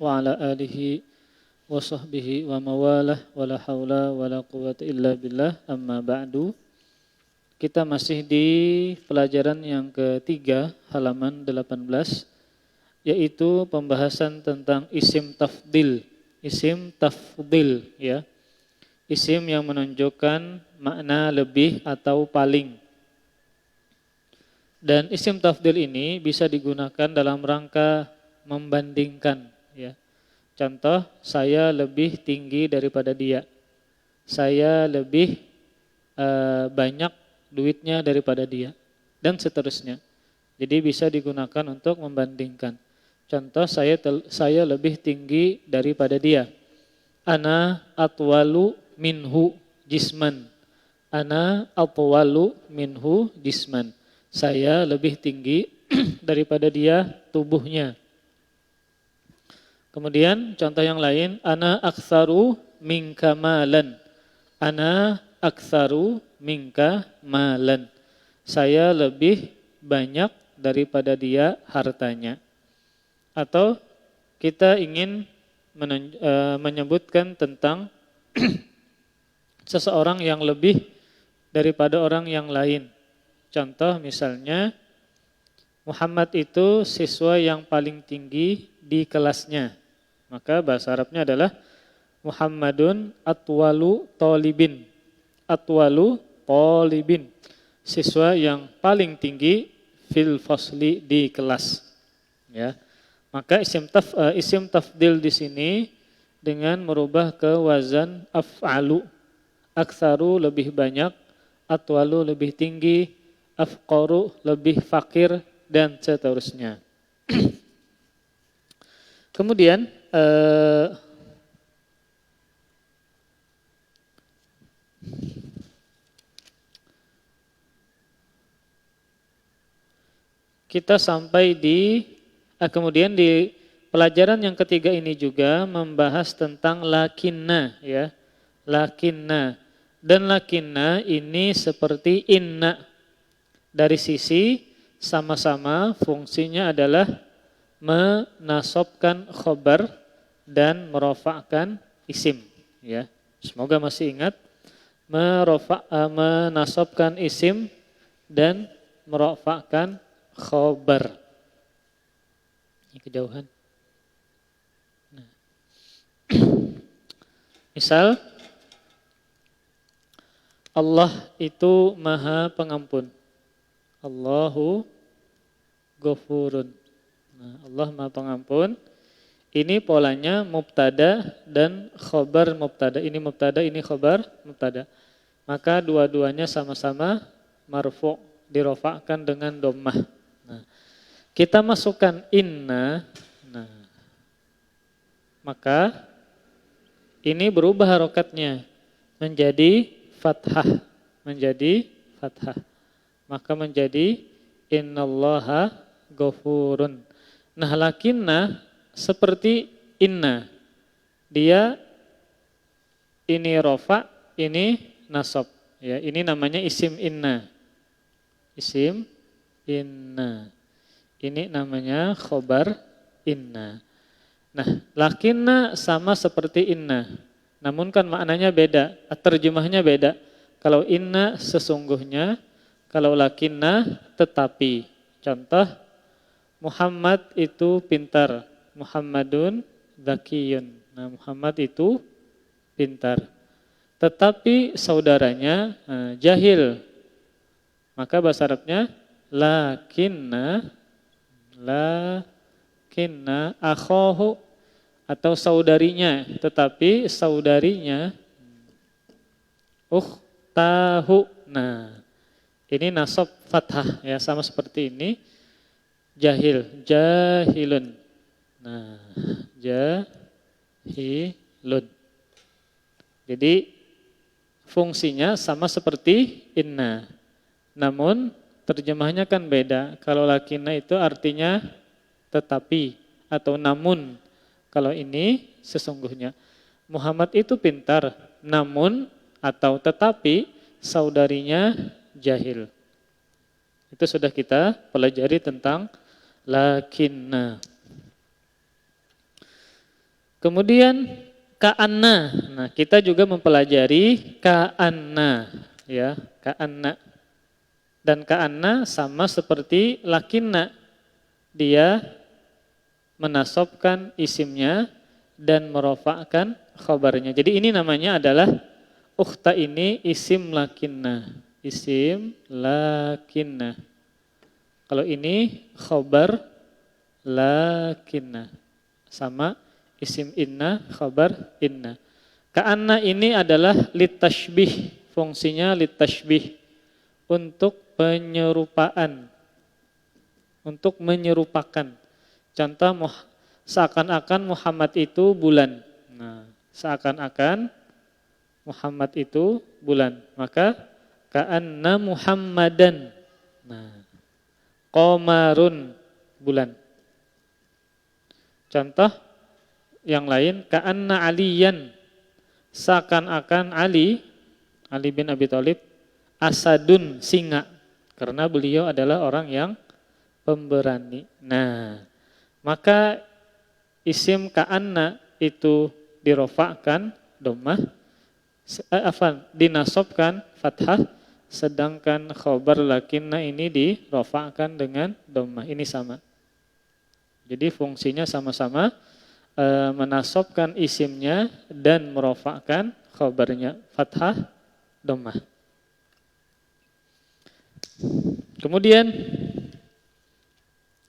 wa ala alihi wa sahbihi wa mawalah wa la haula wa la quwwata illa billah amma ba'du. Kita masih di pelajaran yang ketiga halaman 18 yaitu pembahasan tentang isim tafdil. Isim tafdil ya. Isim yang menunjukkan makna lebih atau paling. Dan isim tafdil ini bisa digunakan dalam rangka membandingkan ya. Contoh, saya lebih tinggi daripada dia. Saya lebih banyak duitnya daripada dia dan seterusnya. Jadi bisa digunakan untuk membandingkan. Contoh, saya lebih tinggi daripada dia. Ana atwalu minhu jisman. Ana atwalu minhu jisman. Saya lebih tinggi daripada dia tubuhnya. Kemudian contoh yang lain, ana aktsaru minka malan. Ana aktsaru minka malan. Saya lebih banyak daripada dia hartanya. Atau kita ingin menyebutkan tentang seseorang yang lebih daripada orang yang lain. Contoh misalnya, Muhammad itu siswa yang paling tinggi di kelasnya. Maka bahasa Arabnya adalah Muhammadun atwalu talibin. Atwalu talibin. Siswa yang paling tinggi fil fasli di kelas. Ya. Maka isim tafdil di sini dengan merubah ke wazan af'alu. Aktsaru lebih banyak, atwalu lebih tinggi, afqaru lebih fakir dan seterusnya. Kemudian kita sampai kemudian di pelajaran yang ketiga ini juga membahas tentang lakinna ya. Lakinna. Dan lakinna ini seperti inna. Dari sisi sama-sama fungsinya analah menasobkan khobar dan merofakkan isim ya. Semoga masih ingat menasobkan isim dan merofakkan khobar. Ini kejauhan. Nah. Misal Allah itu Maha Pengampun. Allahu Ghafurun. Nah, Allah Maha Pengampun. Ini polanya mubtada dan khobar mubtada. Ini mubtada, ini khobar mubtada. Maka dua-duanya sama-sama marfu', dirofakkan dengan dhammah. Nah, kita masukkan inna. Nah, maka ini berubah harokatnya menjadi fathah, menjadi fathah. Maka menjadi innallaha ghafurun. Nah, lakinna seperti inna. Dia ini rofa, ini nasab. Ya, ini namanya isim inna. Isim inna. Ini namanya khobar inna. Nah, lakinna sama seperti inna. Namun kan maknanya beda, terjemahnya beda. Kalau inna sesungguhnya, kalau lakinna tetapi. Contoh, Muhammad itu pintar. Muhammadun dzakiyun. Nah, Muhammad itu pintar. Tetapi saudaranya jahil. Maka bahasa Arabnya lakinna akhahu atau saudarinya, tetapi saudarinya ukhtahu. Nah, ini nasab fathah ya, sama seperti ini. Jahilun. Nah, jahilun. Jadi fungsinya sama seperti inna. Namun terjemahnya kan beda. Kalau lakinna itu artinya tetapi atau namun. Kalau ini sesungguhnya. Muhammad itu pintar, namun atau tetapi saudarinya jahil. Itu sudah kita pelajari tentang lakinna. Kemudian ka'anna. Nah, kita juga mempelajari ka'anna, ya, ka'anna. Dan ka'anna sama seperti lakinna. Dia menasobkan isimnya dan merofakkan khabarnya. Jadi ini namanya adalah ukhta ini isim lakinna. Isim lakinna. Kalau ini khabar lakinna. Sama isim inna, khabar inna. Ka'anna ini adalah litashbih. Fungsinya litashbih. Untuk penyerupaan. Untuk menyerupakan. Contoh seakan-akan Muhammad itu bulan. Nah, seakan-akan Muhammad itu bulan. Maka ka'anna Muhammadan. Nah, qamarun bulan. Contoh yang lain ka'anna Aliyan. Seakan-akan Ali bin Abi Thalib asadun singa. Karena beliau adalah orang yang pemberani. Nah, maka isim ka'anna itu dirofakkan dhammah, dinasobkan fathah, sedangkan khabar lakinna ini dirofakkan dengan dhammah. Ini sama. Jadi fungsinya sama-sama menasobkan isimnya dan merofakkan khabarnya fathah dhammah. Kemudian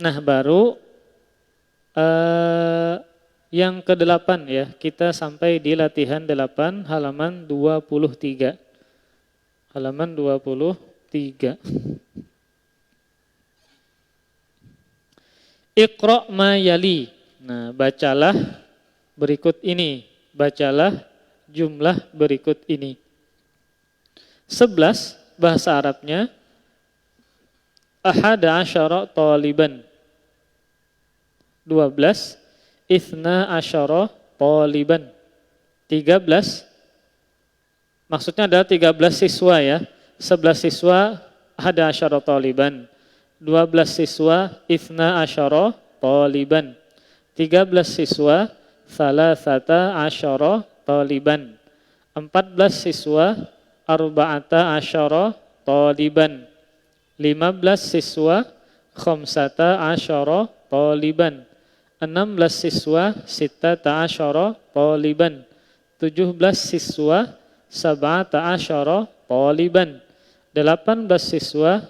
nah baru yang ke-8 ya, kita sampai di latihan 8 halaman 23. Halaman 23. Iqra' ma yali. Nah, bacalah berikut ini. Bacalah jumlah berikut ini. 11 bahasa Arabnya ahada asyara taliban. 12 ithna asyara taliban. 13 maksudnya adalah 13 siswa ya. 11 siswa ahada asyara taliban. 12 siswa ithna asyara taliban. 13 siswa salasata asyara taliban. 14 siswa arba'ata asyara taliban. 15 siswa khamsata asyara taliban. 16 siswa sittata asyara taliban. 17 siswa sab'ata asyara taliban. 18 siswa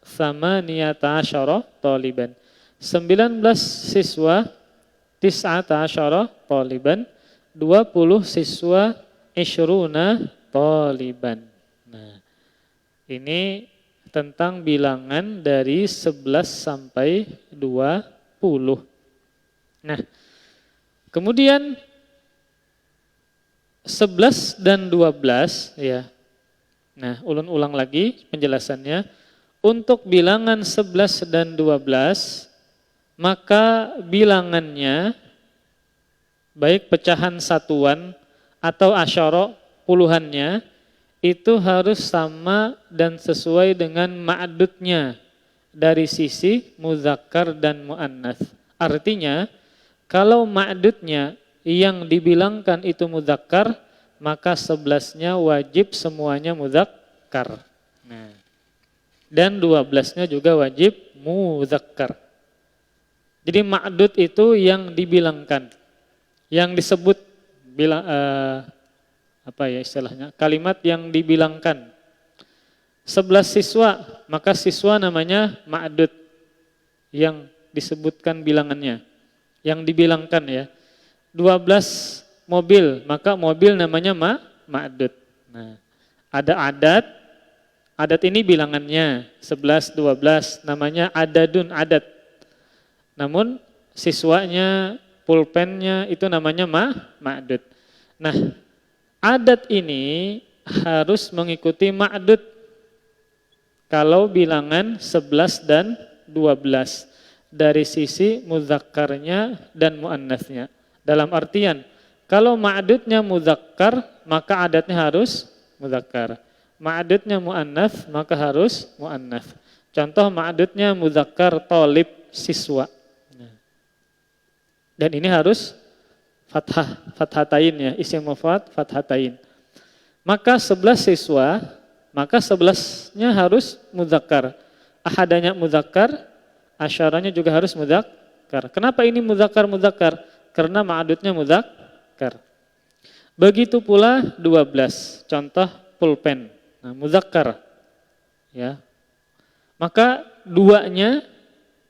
thamaniyata asyara taliban. 19 siswa tis'ata asyara taliban. 20 siswa isyruna taliban. Nah, ini tentang bilangan dari 11 sampai 20. Nah, kemudian 11 dan 12 ya. Nah, ulang lagi penjelasannya. Untuk bilangan 11 dan 12, maka bilangannya baik pecahan satuan atau asyara puluhannya itu harus sama dan sesuai dengan ma'dudnya dari sisi muzakkar dan muannats. Artinya, kalau ma'dudnya yang dibilangkan itu muzakkar, maka 11-nya wajib semuanya muzakkar. Nah, dan 12-nya juga wajib muzakkar. Jadi ma'dud itu yang dibilangkan, yang disebut istilahnya? Kalimat yang dibilangkan. 11 siswa, maka siswa namanya ma'dud yang disebutkan bilangannya, yang dibilangkan ya. 12 mobil, maka mobil namanya ma'dud. Nah, ada adat ini bilangannya 11, 12 namanya adadun adat. Namun siswanya, pulpennya itu namanya ma'dud. Nah, adat ini harus mengikuti ma'dud kalau bilangan 11 dan 12 dari sisi muzakkarnya dan muannasnya. Dalam artian, kalau ma'dudnya muzakkar, maka adatnya harus muzakkar. Ma'dudnya muannas, maka harus muannas. Contoh ma'dudnya muzakkar talib, siswa. Dan ini harus fathatain ya, isim mufrad fathatain. Maka 11 siswa, maka 11-nya harus mudzakkar. Ahadanya mudzakkar, asyaranya juga harus mudzakkar. Kenapa ini mudzakkar? Karena ma'adudnya mudzakkar. Begitu pula 12, contoh pulpen. Nah, mudzakkar. Ya. Maka duanya,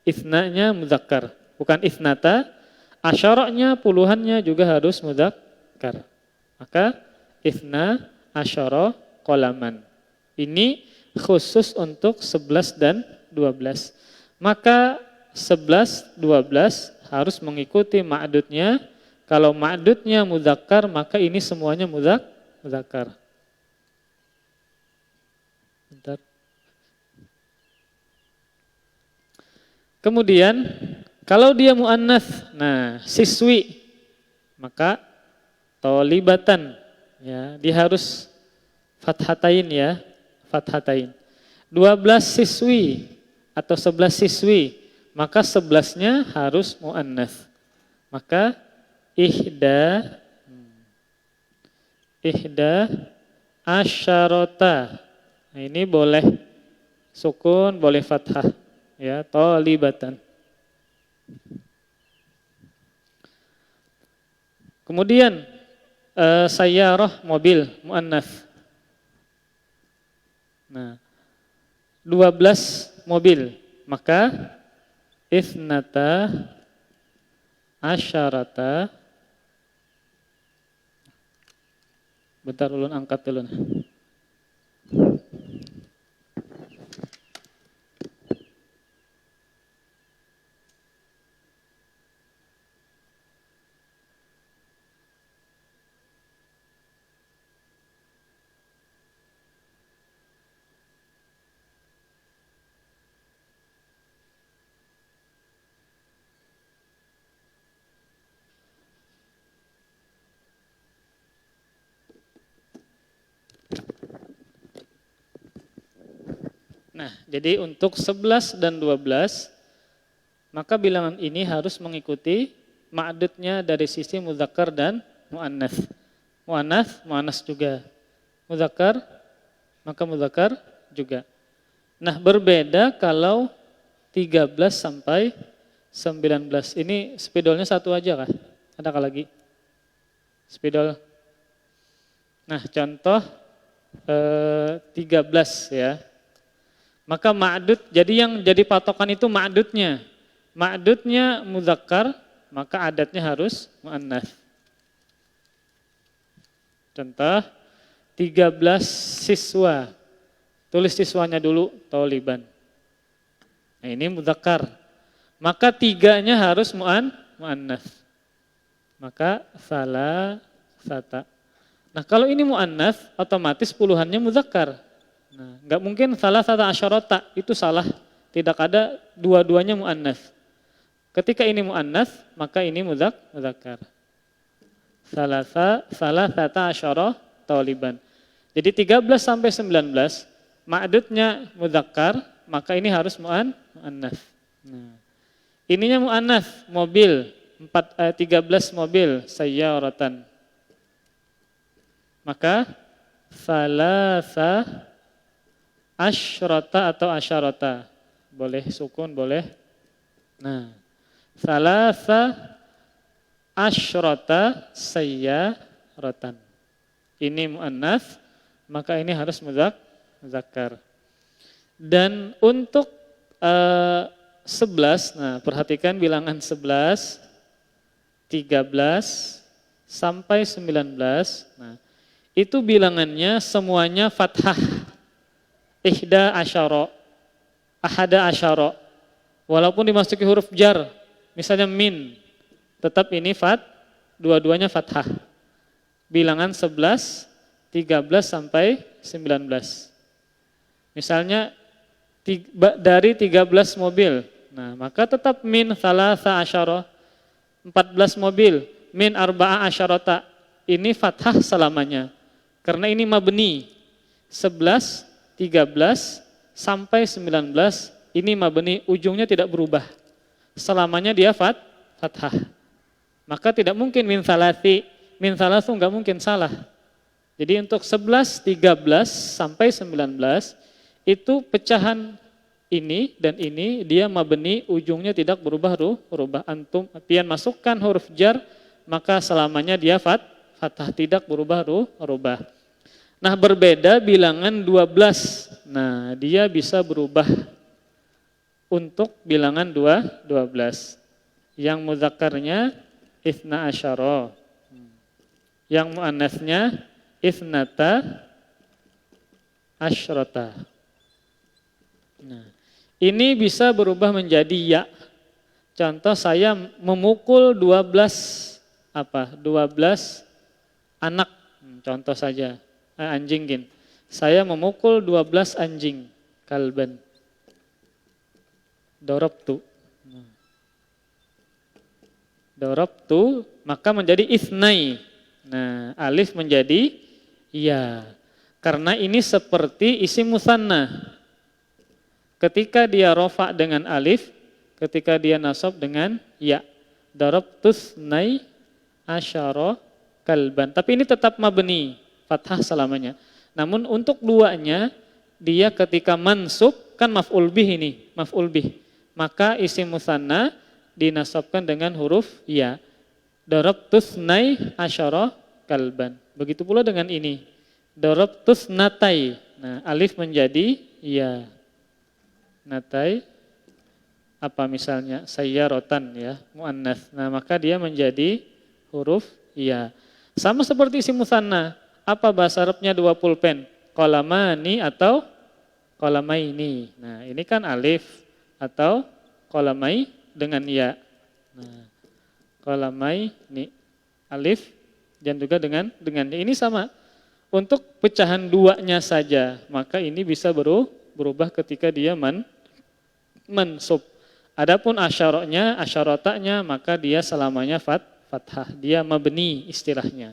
ithnanya mudzakkar, bukan ithnata. Asyaranya, puluhannya juga harus mudzakkar. Maka ithna asyara qalaman. Ini khusus untuk 11 dan 12. Maka 11, 12 harus mengikuti ma'dudnya. Kalau ma'dudnya mudzakkar, maka ini semuanya mudzakkar. Bentar. Kemudian kalau dia muannats, nah siswi, maka tolibatan, ya, dia harus fathatain ya, fathatain. 12 siswi atau 11 siswi, maka 11-nya harus muannats. Maka ihda asyarota. Nah, ini boleh sukun, boleh fathah. Ya, tolibatan. Kemudian sayyarah, mobil, muannats. Nah, 12 mobil, maka ithnata asyarata. Bentar ulun angkat dulu. Nah, jadi untuk 11 dan 12, maka bilangan ini harus mengikuti ma'dudnya dari sisi mudzakkar dan muannats. Muannats juga. Mudzakkar, maka mudzakkar juga. Nah, berbeda kalau 13 sampai 19. Ini spidolnya satu aja kah? Adakah lagi? Spidol. Nah, contoh 13 ya. Maka ma'dud, jadi yang jadi patokan itu ma'dudnya. Ma'dudnya mudzakkar, maka adatnya harus muannats. Contoh 13 siswa. Tulis siswanya dulu, toliban. Nah, ini mudzakkar. Maka 3-nya harus muannats. Maka salasata. Nah, kalau ini muannats, otomatis puluhannya mudzakkar. Nah, enggak mungkin salasata asyarata, itu salah. Tidak ada dua-duanya muannats. Ketika ini muannats, maka ini mudzakkar. Salasata asyara taliban. Jadi 13 sampai 19, ma'dudnya mudzakkar, maka ini harus muannats. Nah, ininya muannats, mobil, 13 mobil, sayyaratan. Maka salasa asyrata atau asyarata. Boleh sukun, boleh. Nah, salasa asyrata sayyaratan. Ini muannats, maka ini harus mudzakkar. Dan untuk 11, nah perhatikan bilangan 11, 13 sampai 19. Nah, itu bilangannya semuanya fathah. Ihda asyara, ahada asyara. Walaupun dimasuki huruf jar, misalnya min, tetap ini dua-duanya fathah. Bilangan 11, 13 sampai 19. Misalnya dari 13 mobil, nah maka tetap min salasa asyara, 14 mobil, min arba'a asyarata. Ini fathah selamanya. Karena ini mabni. 11, 13 sampai 19 ini mabni, ujungnya tidak berubah. Selamanya dia fathah. Maka tidak mungkin min salasi. Min salasu enggak mungkin, salah. Jadi untuk 11, 13 sampai 19 itu pecahan ini dan ini dia mabni, ujungnya tidak berubah rubah. Antum pian masukkan huruf jar maka selamanya dia fathah, tidak berubah rubah. Nah, berbeda bilangan 12. Nah, dia bisa berubah untuk bilangan 12. Yang mudzakarnya itsna asyara. Yang muannasnya itsnata asyrata. Nah, ini bisa berubah menjadi ya. Contoh, saya memukul 12 anak. Contoh saja, anjing gin. Saya memukul 12 anjing, kalban. Dorobtu. Dorobtu, maka menjadi ithnai. Nah, alif menjadi ya. Karena ini seperti isim musanna. Ketika dia rofa dengan alif, ketika dia nasab dengan ya. Darabtus nai asyara kalban. Tapi ini tetap mabni, fathah selamanya. Namun untuk duanya, dia ketika mansub, kan maf'ul bih ini, maf'ul bih. Maka isim musanna dinasabkan dengan huruf ya. Darabtus nai asyara kalban. Begitu pula dengan ini. Darabtus natai. Nah, alif menjadi ya. Natai apa misalnya sayyaratan ya, muannats. Nah, maka dia menjadi huruf ya. Sama seperti isim musanna. Apa bahasa Arabnya 2 pulpen? Qalamani atau qalamaini. Nah, ini kan alif atau qalamai dengan ya. Nah, qalamai ini alif dan juga dengan ini sama. Untuk pecahan duanya saja, maka ini bisa berubah ketika dia mansub. Adapun asyaratanya, maka dia selamanya fathah. Dia mabni istilahnya.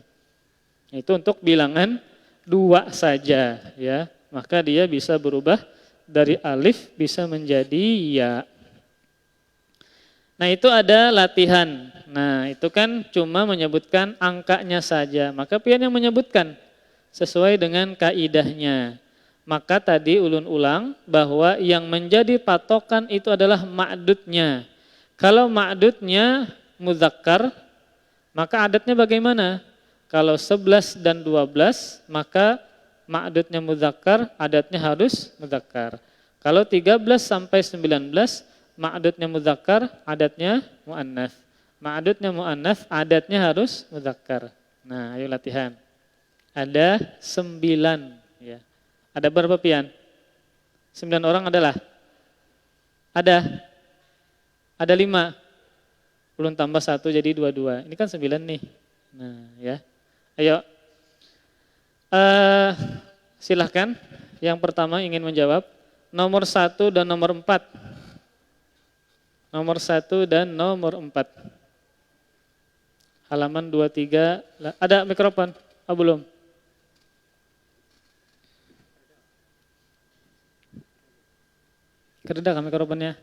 Itu untuk bilangan 2 saja ya. Maka dia bisa berubah dari alif bisa menjadi ya. Nah, itu ada latihan. Nah, itu kan cuma menyebutkan angkanya saja. Maka pian yang menyebutkan sesuai dengan kaidahnya. Maka tadi ulun ulang bahwa yang menjadi patokan itu adalah ma'dudnya. Kalau ma'dudnya muzakkar, maka adatnya bagaimana? Kalau 11 dan 12, maka ma'dudnya muzakkar, adatnya harus muzakkar. Kalau 13 sampai 19, ma'dudnya muzakkar, adatnya muannats. Ma'dudnya muannats, adatnya harus muzakkar. Nah, ayo latihan. Ada 9 ya. Ada berapa pian? 9 orang adalah? Ada 5. Belum tambah 1 jadi 22. Ini kan 9 nih. Nah ya. Ayo. Silahkan. Yang pertama ingin menjawab. Nomor 1 dan nomor 4. Nomor 1 dan nomor 4. Halaman 23. Ada mikrofon? Oh, belum. Keredak mikrofonnya.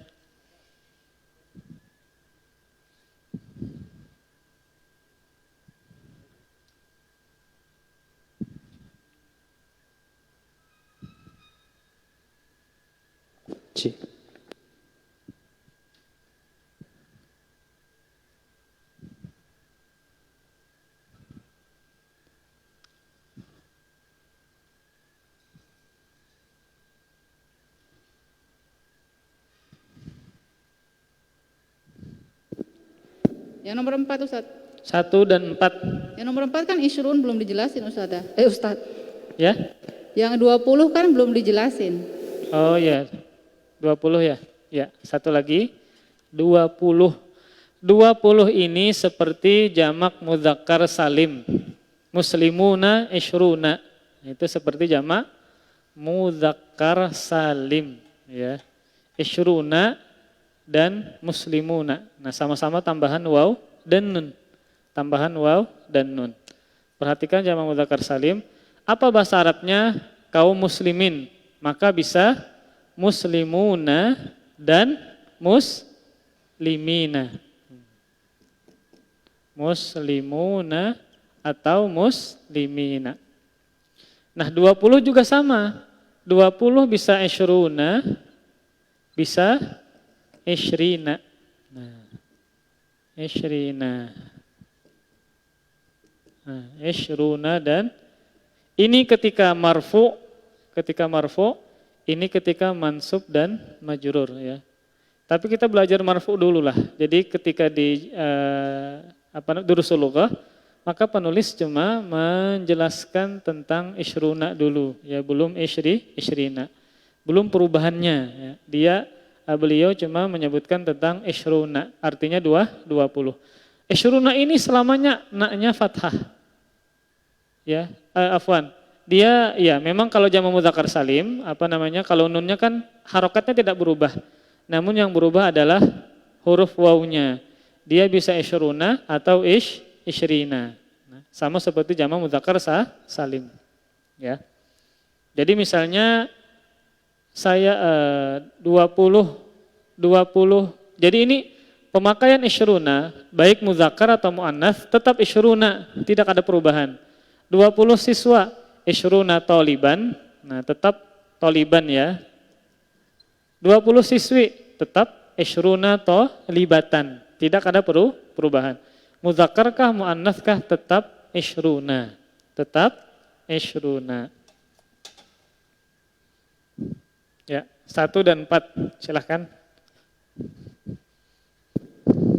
C. Yang nomor 4 Ustaz. 1 dan 4. Yang nomor 4 kan isrun belum dijelasin Ustaz. Ustaz. Ya? Yang 20 kan belum dijelasin. Oh ya. 20 ya? Ya, satu lagi. 20. 20 ini seperti jamak mudzakkar salim. Muslimuna isyruna. Itu seperti jamak mudzakkar salim, ya. Isyruna dan muslimuna. Nah, sama-sama tambahan waw dan nun. Tambahan waw dan nun. Perhatikan jamak mudzakkar salim. Apa bahasa Arabnya? Kaum muslimin. Maka bisa muslimuna dan muslimina. muslimuna atau muslimina. Nah 20 juga sama. 20 bisa isyruna, bisa isyrina. Nah, isyrina. Nah, isyruna dan ini ketika marfu, ini ketika mansub dan majrur ya. Tapi kita belajar marfu dulu lah. Jadi ketika di durusul lughah, maka penulis cuma menjelaskan tentang isyruna dulu ya, belum isyrina. Belum perubahannya ya. Beliau cuma menyebutkan tentang isyruna, artinya 20. Isyruna ini selamanya naknya fathah. Ya, afwan. Dia ya memang kalau jamak mudzakkar salim, kalau nunnya kan harokatnya tidak berubah. Namun yang berubah adalah huruf wawunya. Dia bisa isyruna atau isyrina. Nah, sama seperti jamak mudzakkar salim. Ya. Jadi misalnya saya 20. Jadi ini pemakaian isyruna baik mudzakkar atau muannats tetap isyruna, tidak ada perubahan. 20 siswa isyruna taliban. Nah, tetap taliban ya. 20 siswi tetap isyruna talibatan. Tidak ada perubahan. Mudzakkarkah muannatskah tetap isyruna. Tetap isyruna. Ya, 1 dan 4 silahkan.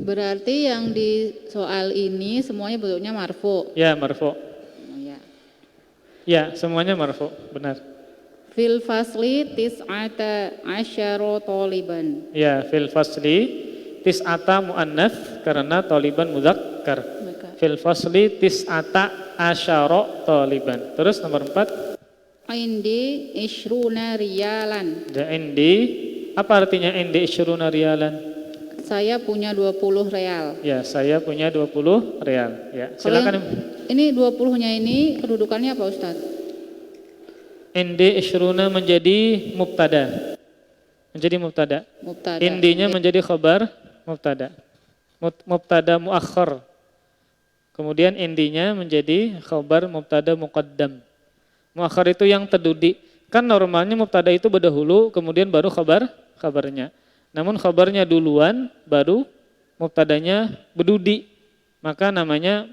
Berarti yang di soal ini semuanya bentuknya marfu. Ya, marfu. Oh, ya. Ya, semuanya marfu, benar. Fil fasli tis'ata asyara taliban. Ya, fil fasli tis'ata muannats karena taliban mudzakkar. Fil fasli tis'ata asyara taliban. Terus nomor 4. Indi isyruna riyalan. Indi, apa artinya indi isyruna riyalan? Saya punya 20 real. Ya, saya punya 20 real. Ya, silakan. Ini 20-nya ini kedudukannya apa, Ustaz? Indi isyruna menjadi mubtada. Mubtada. Indinya menjadi khabar mubtada. Mubtada muakhir. Kemudian indinya menjadi khabar mubtada muqaddam. Muakhir itu yang terdudi. Kan normalnya mubtada itu berdahulu, kemudian baru kabarnya. Namun khabarnya duluan, baru mubtadanya berdudi. Maka namanya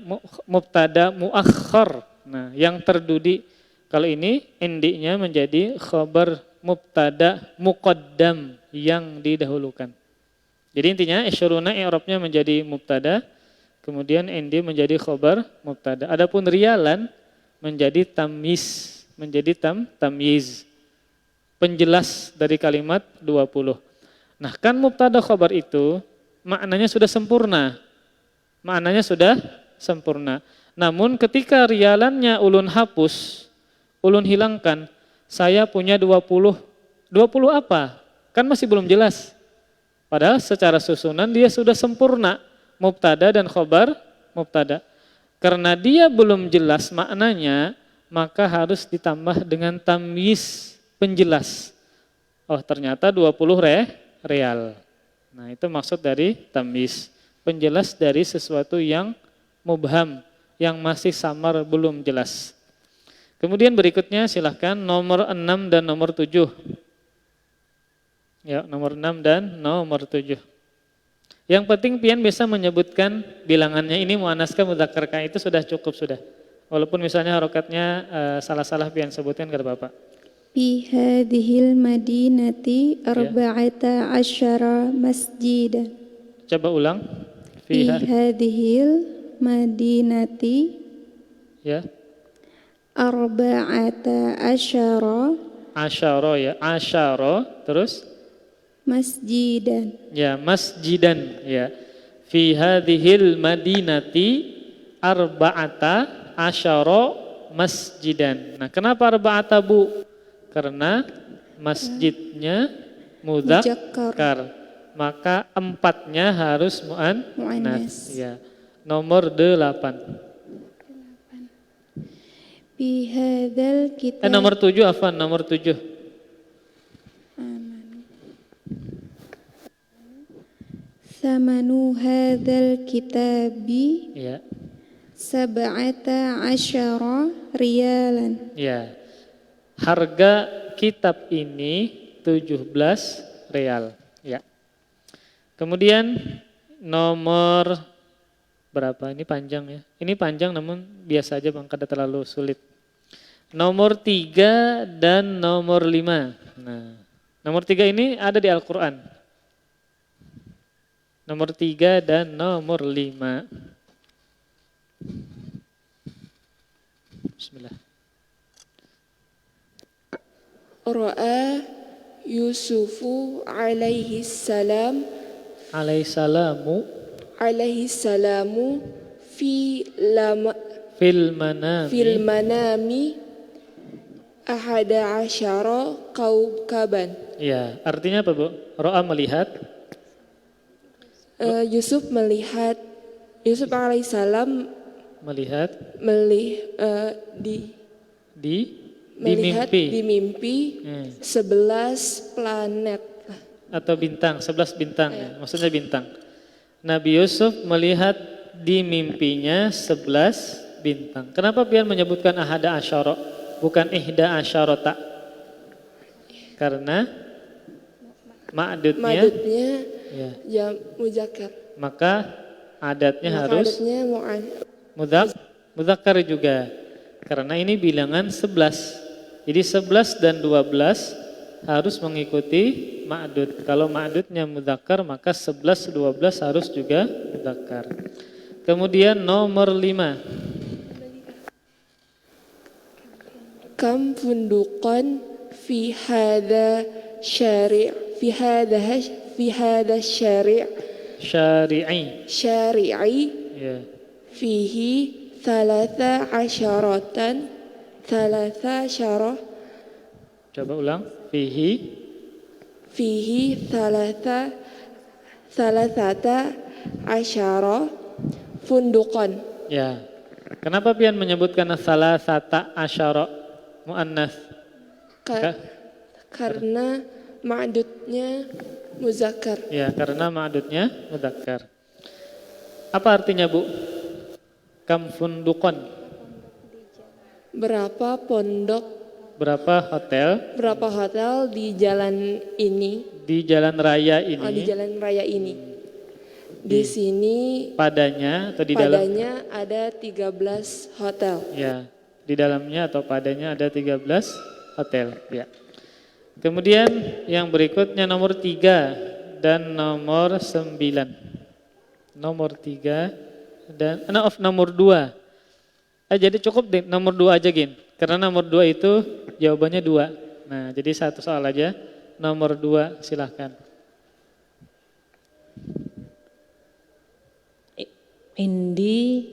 mubtada muakhir. Nah, yang terdudi. Kalau ini indinya menjadi khabar mubtada muqaddam yang didahulukan. Jadi intinya isyruna i'rabnya menjadi mubtada, kemudian indi menjadi khabar mubtada. Adapun riyalan menjadi tamyiz, tamyiz. Penjelas dari kalimat 20. Nah, kan mubtada khabar itu maknanya sudah sempurna. Namun ketika riyalannya ulun hapus, ulun hilangkan, saya punya 20. 20 apa? Kan masih belum jelas. Padahal secara susunan dia sudah sempurna. Mubtada dan khabar mubtada. Karena dia belum jelas maknanya, maka harus ditambah dengan tamyiz, penjelas. Oh, ternyata 20 real. Nah, itu maksud dari tamyiz. Penjelas dari sesuatu yang mubham, yang masih samar, belum jelas. Kemudian berikutnya silahkan nomor 6 dan nomor 7. Ya, nomor 6 dan nomor 7. Yang penting pian bisa menyebutkan bilangannya, ini muannatskah mudzakkarkah, itu sudah cukup sudah. Walaupun misalnya harokatnya salah-salah pian sebutkan kata Bapak. Fi hadhil madinati arba'ata asyara masjidan. Coba ulang. Fi hadhil madinati ya. Arba'ata asyara. Asyara ya, asyara, terus? Masjidan. Ya, masjidan ya. Fi hadhil madinati arba'ata asyara masjidan. Nah, kenapa arba'ata, Bu? Karena masjidnya mudzakkar. Maka 4-nya harus muannats. Ya. Nomor 8. Bihadzal kitab. Nomor 7 afwan, nomor 7. Thamanu hadzal kitabi Ya. sab'ata asyara riyalan. Ya. Harga kitab ini 17 real. Ya. Kemudian nomor berapa? Ini panjang ya. Ini panjang namun biasa aja Bang, kada terlalu sulit. Nomor 3 dan nomor 5. Nah, nomor 3 ini ada di Al-Quran. Nomor 3 dan nomor 5. Bismillah. Ra'a Yusufu alaihi salam Alaihissalamu fi fil manami. manami ahada asyara kaukaban. Ya, artinya apa Bu? Ro'a melihat. Yusuf alaihissalam Melihat melihat mimpi. di mimpi 11 planet Atau bintang, 11 bintang ya. Maksudnya bintang. Nabi Yusuf melihat di mimpinya 11 bintang. Kenapa pian menyebutkan ahada asyara bukan ihda asyarata? Karena ma'dudnya ya. jam muzakkar. Maka adatnya harus Adatnya mu'an. mudzakkar juga. Karena ini bilangan 11. Jadi 11 dan 12 harus mengikuti ma'dud. Kalau ma'dudnya mudzakkar maka 11 12 harus juga mudzakkar. Kemudian nomor 5. Kam funduqan fi hadha syari' syari'i Ya. fihi thalatha asyarah Coba ulang. fihi thalathata asyara funduqan. Ya. Kenapa pian menyebutkan salasata asyara muannas? Karena ma'dudnya muzakkar. Ya, karena ma'dudnya mudzakkar. Apa artinya Bu? Kam funduqan. Berapa pondok, Berapa hotel berapa hotel di jalan ini? di jalan raya ini? Oh, di jalan raya ini. Di sini Padanya atau di dalam? padanya ada 13 hotel. Ya, di dalamnya atau padanya ada 13 hotel. Ya. Kemudian yang berikutnya nomor 3 dan nomor 9. Nomor 3 dan nomor 2. Jadi cukup deh nomor 2 aja Gin. Karena nomor 2 itu jawabannya 2. Nah, jadi satu soal aja. Nomor 2 silahkan. Indi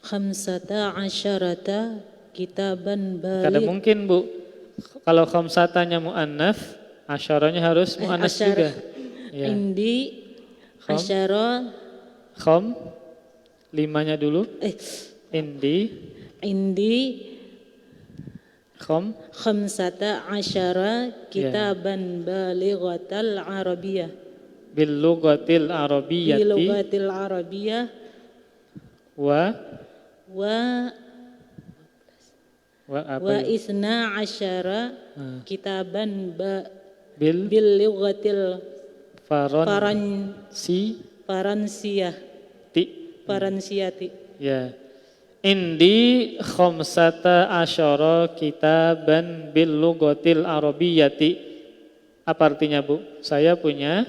khamsata asyarata kitaban Kada balik. mungkin Bu. Kalau khamsatanya mu'annaf, asyaranya harus mu'annas juga. Ya. Indi asyara Khom 5-nya dulu. Indi khom khamsata asyara kitaban balighatal arabiyah. bil lughatil arabiyyati Bilugatil arabiyah wa wa apa wa ya? isna asyara kitaban bil bilugatil si Faransiyati. ya. Indi khamsata asyara kitaban bil lughatil arabiyyati. Apa artinya Bu? Saya punya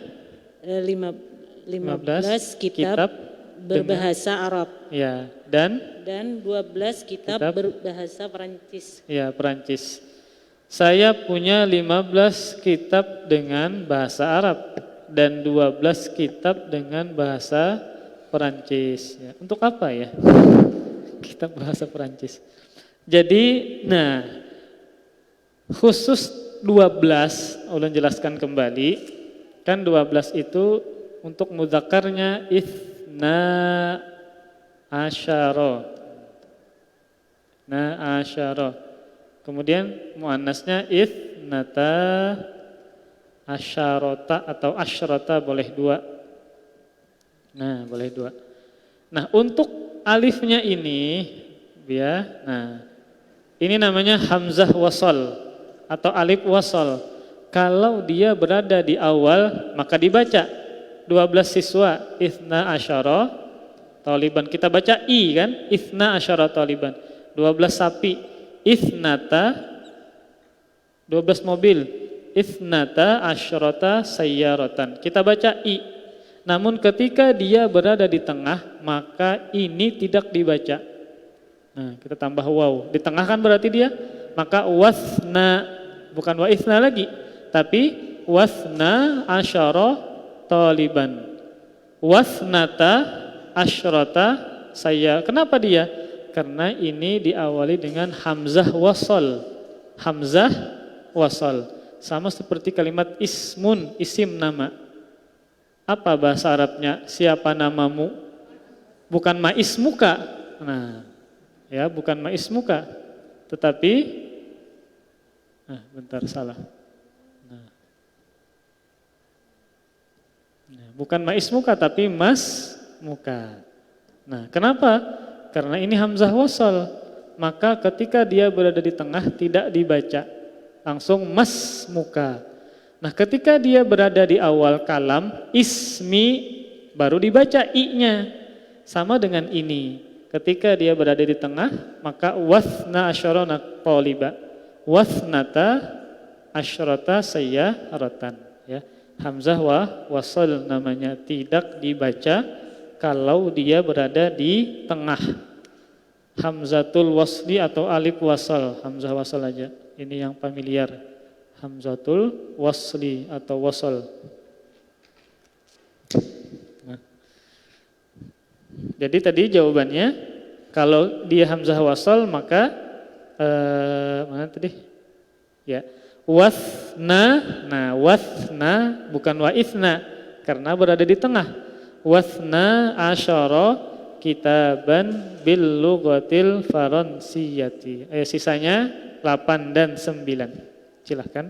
15 kitab berbahasa Arab. Ya, dan 12 kitab berbahasa Perancis. Ya, Perancis. Saya punya 15 kitab dengan bahasa Arab dan 12 kitab dengan bahasa Perancis. Ya, untuk apa ya? Kitab bahasa Perancis. Jadi, nah, khusus 12, ulun jelaskan kembali. Kan 12 itu untuk mudzakarnya itsna asyara. Na asyara. Kemudian muannasnya itsnata Asyarota atau asyrota boleh 2. Nah, boleh 2. Nah, untuk alifnya ini ya, nah ini namanya hamzah wasal atau alif wasal. Kalau dia berada di awal maka dibaca 12 siswa itsna asyara taliban. Kita baca i kan? Itsna asyara taliban. 12 sapi itsnata 12 mobil itsnata asyrata sayyaratan. Kita baca i. Namun ketika dia berada di tengah maka ini tidak dibaca. Nah, kita tambah waw. Di tengah kan berarti dia, maka wasna, bukan wa itsna lagi, tapi wasna asyara taliban. Wasnata asyrata saya. Kenapa dia? Karena ini diawali dengan hamzah wasal. Hamzah wasal. Sama seperti kalimat ismun, isim nama. Apa bahasa Arabnya? Siapa namamu? Bukan ma ismuka. Nah, ya, bukan ma ismuka. Tetapi bentar salah. Bukan ma ismuka tapi mas muka. Nah, kenapa? Karena ini hamzah wasal. Maka ketika dia berada di tengah tidak dibaca. Langsung mas muka. Nah, ketika dia berada di awal kalam ismi baru dibaca i-nya. Sama dengan ini. Ketika dia berada di tengah maka wasna asyarona taliba. Wasnata asyrata sayyaratan, ya. Hamzah wasal namanya, tidak dibaca kalau dia berada di tengah. Hamzatul wasli atau alif wasal, hamzah wasal aja. Ini yang familiar. Hamzatul wasli atau wasal. Nah. Jadi tadi jawabannya kalau dia hamzah wasal maka mana tadi? Ya. Wasna, nah wasna bukan wa itsna karena berada di tengah. Wasna asyara kitaban bil lughatil faransiyati. Sisanya 8 dan 9. Silahkan.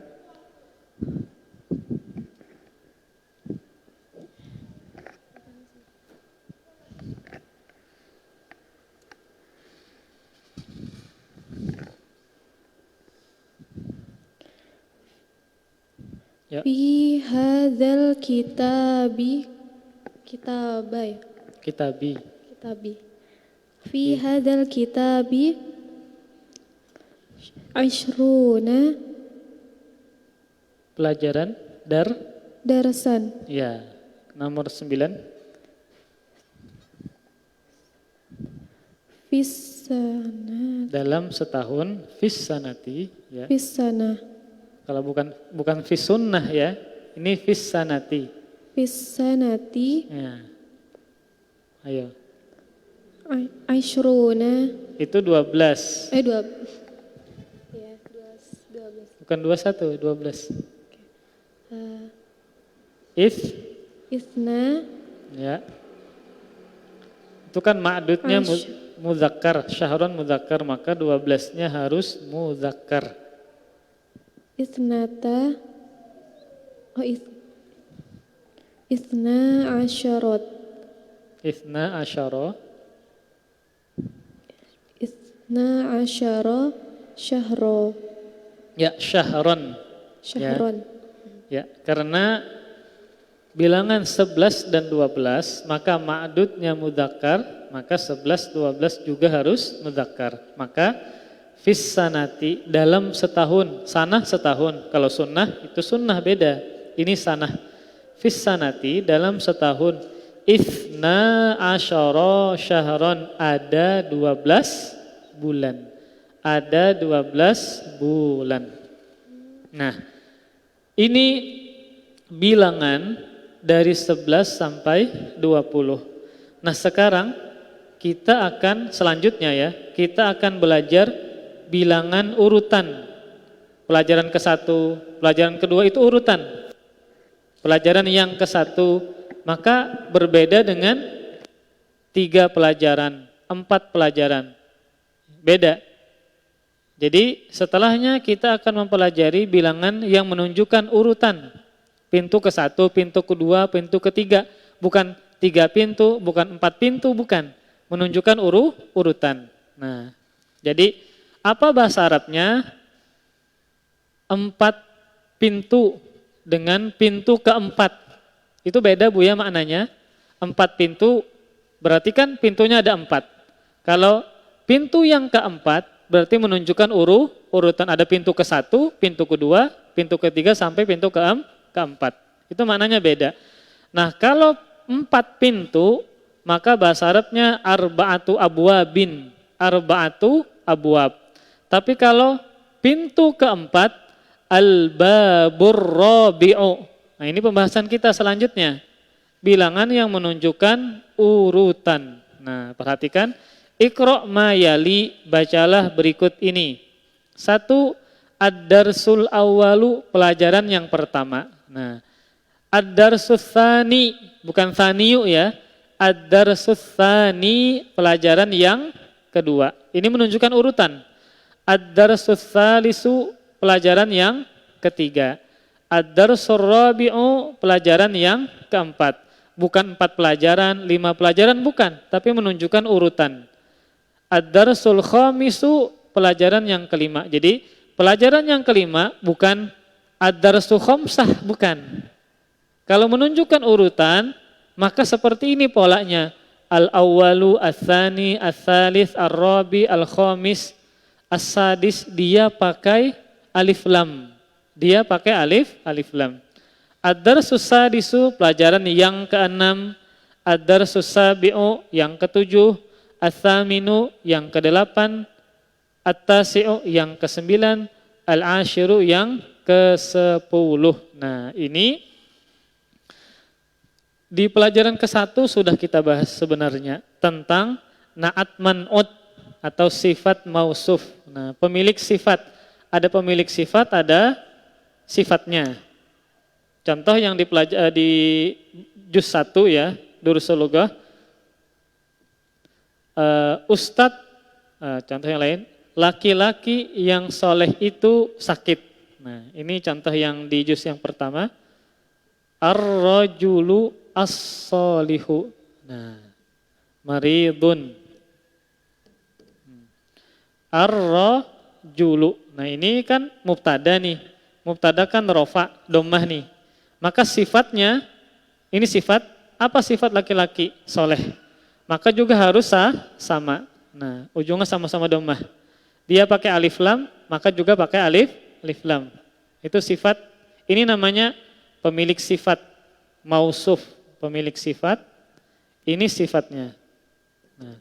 Ya. Fi hadzal kitabi kitabai. Kitabi. Fi hadzal kitabi asyruna Pelajaran darasan. Ya. Nomor 9. Fisana. Dalam setahun fissanati, ya. Fisana. Kalau bukan fisunnah ya. Ini fissanati. Fissanati. Ya. Ayo. Asyruna. Itu 12. Ya, 12. Bukan 21, 12. Isna. Ya. Itu kan ma'dudnya mudzakkar, syahrun mudzakkar, maka 12-nya harus mudzakkar. Isnata. Isna asyarat. Itsna asyara. Isna asyara syahro. Ya, syahron. Syahron. Ya, karena bilangan 11 dan 12 maka ma'dudnya mudzakkar, maka 11 12 juga harus mudzakkar. Maka fissanati dalam setahun, sanah setahun. Kalau sunnah itu sunnah beda. Ini sanah. Fissanati dalam setahun. Itsna asyara syahron, ada 12 bulan. Ada 12 bulan. Nah, ini bilangan dari 11 sampai 20. Nah, sekarang kita akan selanjutnya ya, kita akan belajar bilangan urutan. Pelajaran ke-1, pelajaran kedua itu urutan. Pelajaran yang ke-1 maka berbeda dengan 3 pelajaran, 4 pelajaran. Beda. Jadi setelahnya kita akan mempelajari bilangan yang menunjukkan urutan. pintu ke-1, pintu ke-2, pintu ke-3. Bukan 3 pintu, bukan 4 pintu, bukan. Menunjukkan urutan. Nah, jadi apa bahasa Arabnya? 4 pintu dengan pintu ke-4. Itu beda Bu ya maknanya. 4 pintu berarti kan pintunya ada 4. Kalau pintu yang ke-4 berarti menunjukkan urutan. Ada pintu ke-1, pintu ke-2, pintu ke-3 sampai pintu ke-4. Itu maknanya beda. Nah, kalau 4 pintu maka bahasa Arabnya arba'atu abwabin. Arba'atu abwab. Tapi kalau pintu ke-4 al-babur rabi'u. Nah, ini pembahasan kita selanjutnya. Bilangan yang menunjukkan urutan. Nah, perhatikan. Iqra' ma yali, bacalah berikut ini. 1, ad-darsul awwalu, pelajaran yang pertama. Nah, ad-darsus tsani, bukan tsaniyu ya. Ad-darsus tsani, pelajaran yang kedua. Ini menunjukkan urutan. Ad-darsus tsalisu, pelajaran yang ketiga. Ad-darsul rabi'u, pelajaran yang keempat. Bukan 4 pelajaran, 5 pelajaran, bukan. Tapi menunjukkan urutan. Ad-darsul khamisu, pelajaran yang kelima. Jadi pelajaran yang kelima bukan ad-darsul khamsah, bukan. Kalau menunjukkan urutan, maka seperti ini polanya. Al-awwalu, al-thani, al-thalith, al-rabi, al-khamis, as-sadis, dia pakai alif lam. Dia pakai alif lam. Ad-darsus sadisu, pelajaran yang ke-6. Ad-darsus sabi'u, yang ke-7. Ats-tsaminu, yang ke-8. At-tasi'u, yang ke-9. Al-ashiru, yang ke-10. Nah, ini di pelajaran ke-1 sudah kita bahas sebenarnya tentang na'at man'ut atau sifat mausuf. Nah, pemilik sifat. Ada pemilik sifat, ada sifatnya. Contoh yang di juz 1 ya, Durusul Lughah. Ustadz, contoh yang lain, laki-laki yang soleh itu sakit. Nah, ini contoh yang di juz yang pertama. Ar-rajulu as-solihu. Nah, maridun. Ar-rajulu. Nah, ini kan mubtada nih. Mubtada kan rofa, dhammah nih. Maka sifatnya, ini sifat, apa sifat laki-laki soleh? Maka juga harus sama. Nah, ujungnya sama-sama dhammah. Dia pakai alif lam, maka juga pakai alif lam. Itu sifat, ini namanya pemilik sifat mausuf. Pemilik sifat, ini sifatnya. Nah,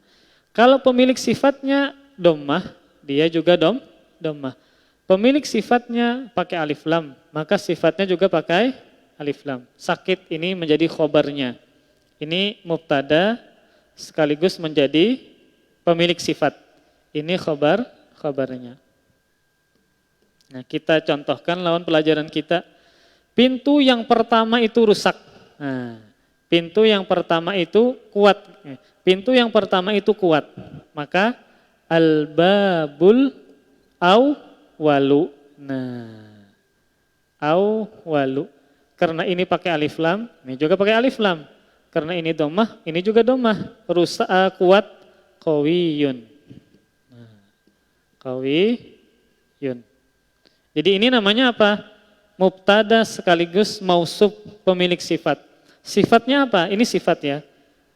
kalau pemilik sifatnya dhammah, dia juga dhammah. Pemilik sifatnya pakai alif lam, maka sifatnya juga pakai alif lam. Sakit ini menjadi khobarnya. Ini mubtada sekaligus menjadi pemilik sifat. Ini khobarnya. Nah, kita contohkan lawan pelajaran kita. Pintu yang pertama itu rusak. Nah, pintu yang pertama itu kuat. Pintu yang pertama itu kuat. Maka al-babul walu. Nah, walu. Karena ini pakai alif lam, ini juga pakai alif lam. Karena ini dhammah, ini juga dhammah. Rusak, kuat, qawiyun. Nah, qawiyun. Jadi ini namanya apa? Mubtada sekaligus mausuf, pemilik sifat. Sifatnya apa? Ini sifat ya.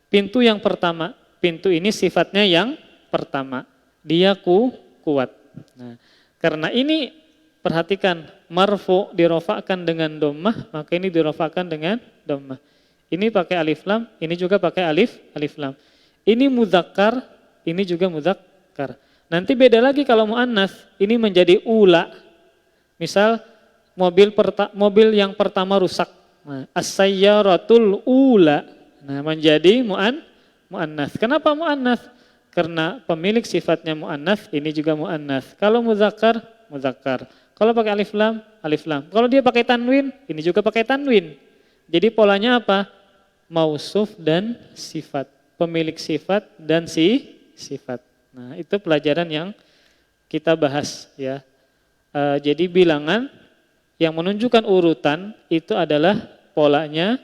Pintu yang pertama. Pintu ini sifatnya yang pertama. Dia kuat. Nah, karena ini perhatikan marfu dirofakkan dengan dhammah, maka ini dirofakkan dengan dhammah. Ini pakai alif lam, ini juga pakai alif lam. Ini mudzakkar, ini juga mudzakkar. Nanti beda lagi kalau muannats, ini menjadi ula. Misal mobil yang pertama rusak. Nah, as-sayyaratul ula. Nah, menjadi muannats. Kenapa muannats? Karena pemilik sifatnya muannats, ini juga muannats. Kalau mudzakkar, mudzakkar. Kalau pakai alif lam, alif lam. Kalau dia pakai tanwin, ini juga pakai tanwin. Jadi polanya apa? Mausuf dan sifat. Pemilik sifat dan sifat. Nah, itu pelajaran yang kita bahas ya. Jadi bilangan yang menunjukkan urutan itu adalah polanya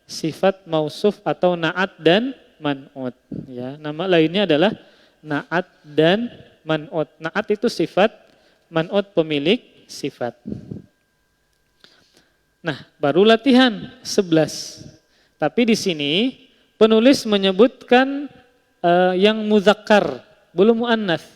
sifat mausuf atau na'at dan man'ut. Ya, nama lainnya adalah na'at dan man'ut. Na'at itu sifat, man'ut pemilik sifat. Nah, baru latihan 11. Tapi di sini penulis menyebutkan yang muzakkar, belum muannats.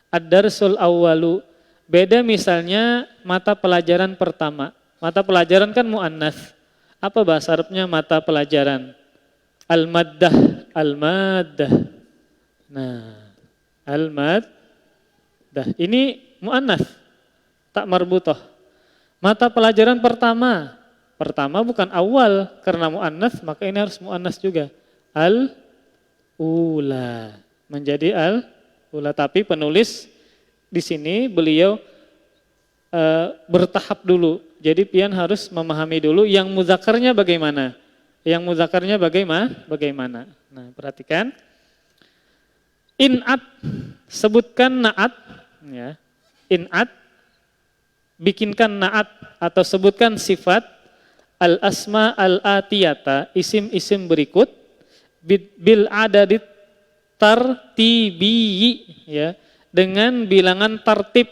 Ad-darsul awwalu. Beda misalnya mata pelajaran pertama. Mata pelajaran kan muannats. Apa bahasa Arabnya mata pelajaran? Al-maddah, al-maddah. Nah, al-maddah. Ini muannats, tak marbutah. Mata pelajaran pertama. Pertama bukan awal, karena muannats maka ini harus muannats juga. Al-ula. Menjadi al-ula, tapi penulis di sini beliau bertahap dulu. Jadi pian harus memahami dulu yang mudzakarnya bagaimana. Yang mudzakarnya bagaimana. Nah, perhatikan. In'at, sebutkan na'at. Ya. In'at, bikinkan na'at atau sebutkan sifat al-asma al-atiyata, isim-isim berikut bil adadit tartibi, ya, dengan bilangan tartib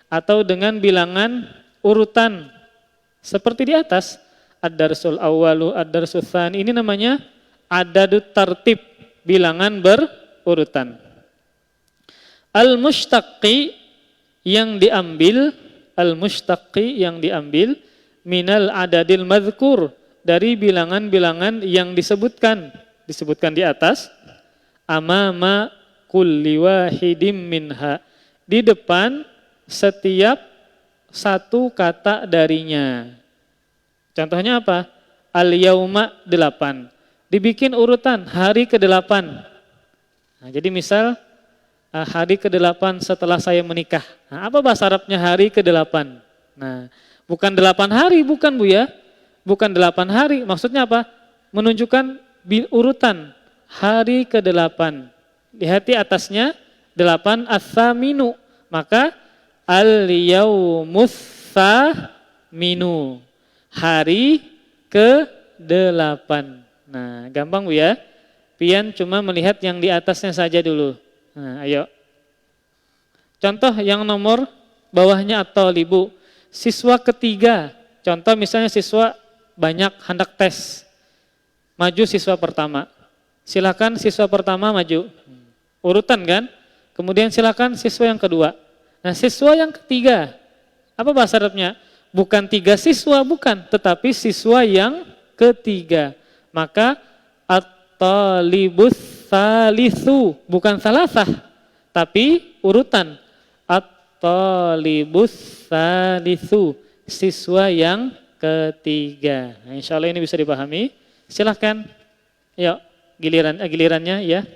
atau dengan bilangan urutan seperti di atas. Ad-darsul awwalu, ad-darsul tsani, ini namanya adadut tartib, bilangan berurutan. Al-mushtaqi yang diambil, al-mushtaqi yang diambil minal adadil madhkur, dari bilangan-bilangan yang disebutkan di atas. Amama kulli wahidim minha, di depan setiap satu kata darinya. Contohnya apa? Al-yauma 8. Dibikin urutan hari ke-8. Nah, jadi misal hari ke-8 setelah saya menikah. Nah, apa bahasa Arabnya hari ke-8? Nah, bukan 8 hari, bukan Bu ya. Bukan 8 hari, maksudnya apa? Menunjukkan urutan hari ke-8. Lihat di atasnya 8 as-saminu. Maka al-yaumus saminu, hari ke-8. Nah, gampang Bu ya. Pian cuma melihat yang di atasnya saja dulu. Nah, ayo. Contoh yang nomor bawahnya at-thalibu, siswa ketiga. Contoh misalnya siswa banyak hendak tes. Maju siswa pertama. Silakan siswa pertama maju. Urutan kan? Kemudian silakan siswa yang kedua. Nah, siswa yang ketiga. Apa bahasa Arabnya? Bukan 3 siswa, bukan, tetapi siswa yang ketiga. Maka at-talibus salisu, bukan salasah, tapi urutan. At-talibus salisu, siswa yang ketiga. Nah, insya Allah ini bisa dipahami. Silahkan, yuk gilirannya ya,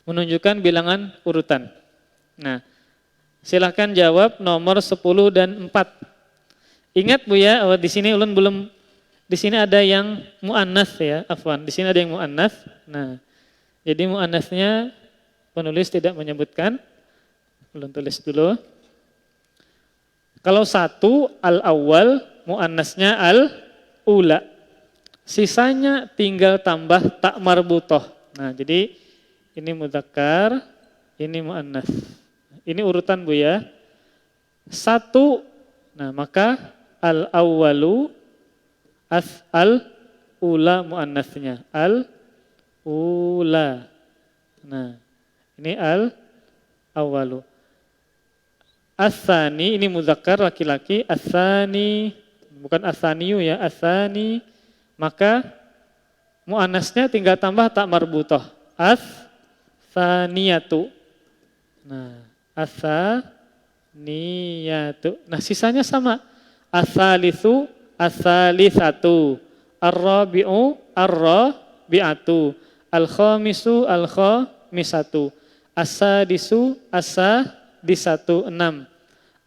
menunjukkan bilangan urutan. Nah, silahkan jawab nomor 10 dan 4. Ingat Bu ya, di sini ulun belum, di sini ada yang muannats ya, afwan. Di sini ada yang muannats. Nah, jadi muannatsnya penulis tidak menyebutkan. Ulun tulis dulu. Kalau 1 al-awwal, muannasnya al-ula. Sisanya tinggal tambah tak marbutah. Nah, jadi ini mudzakkar, ini muannats. Ini urutan Bu ya. 1, nah maka al-awwalu al-ula muannatsnya. Al-ula. Nah, ini al-awwalu. As-tsani, ini mudzakkar laki-laki, as-tsani, bukan as-tsaniyu ya, as-tsani, maka muannasnya tinggal tambah tak marbutah. As-tsaniyatu. Nah, as-tsaniyatu. Nah, sisanya sama. As-salisu, as-salisatu. Ar-rabi'u, ar-rabi'atu. Al-khamisu, al-khamisatu. As-sadisu, as-sadisatu, 6.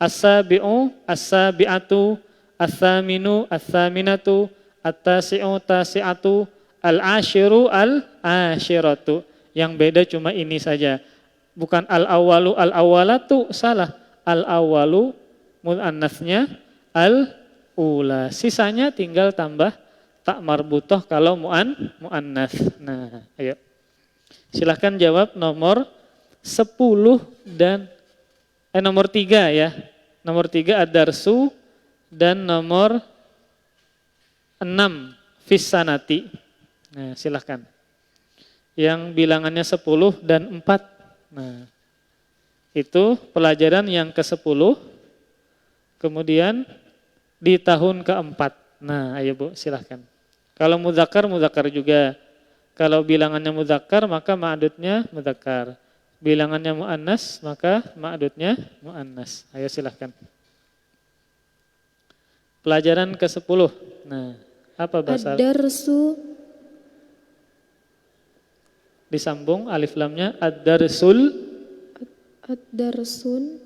As-sabi'u, as-sabi'atu. As-saminu, as-saminatu. At-tasi'u, tasi'atu. Al-ashiru, al-ashiratu. Yang beda cuma ini saja. Bukan al-awwalu, al-awwalatu, salah. Al-awwalu mu'annasnya, al-ula. Sisanya tinggal tambah tak marbutoh kalau mu'annats. Nah, ayo. Silahkan jawab nomor 10 dan nomor 3 ya. Nomor 3 ad-darsu dan nomor 6 fis-sanati. Nah, silahkan. Yang bilangannya 10 dan 4. Nah, itu pelajaran yang ke-10. Kemudian di tahun ke-4. Nah, ayo Bu, silahkan. Kalau mudzakkar, mudzakkar juga. Kalau bilangannya mudzakkar, maka ma'dudnya mudzakkar. Bilangannya mu'annas, maka ma'dudnya mu'annas. Ayo silahkan. Pelajaran ke-10. Nah, apa bahasa? Ad-darsu, Disambung alif lamnya ad-darsul ad-darsun,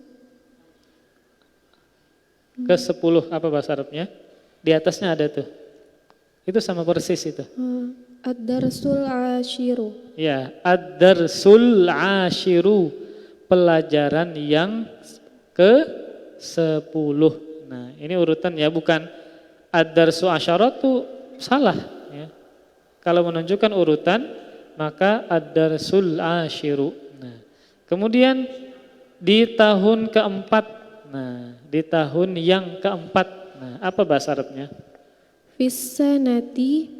ke-10. Apa bahasa Arabnya? Di atasnya ada tuh. Itu sama persis itu. ad-darsul ashiru. Ya, ad-darsul ashiru. Pelajaran yang ke-10. Nah, ini urutan ya, bukan ad-darsu asyarat tuh salah ya. Kalau menunjukkan urutan, maka ad-darsul ashiru. Nah, kemudian di tahun ke-4. Nah, di tahun yang ke-4. Nah, apa bahasa Arabnya? Fis-sanati,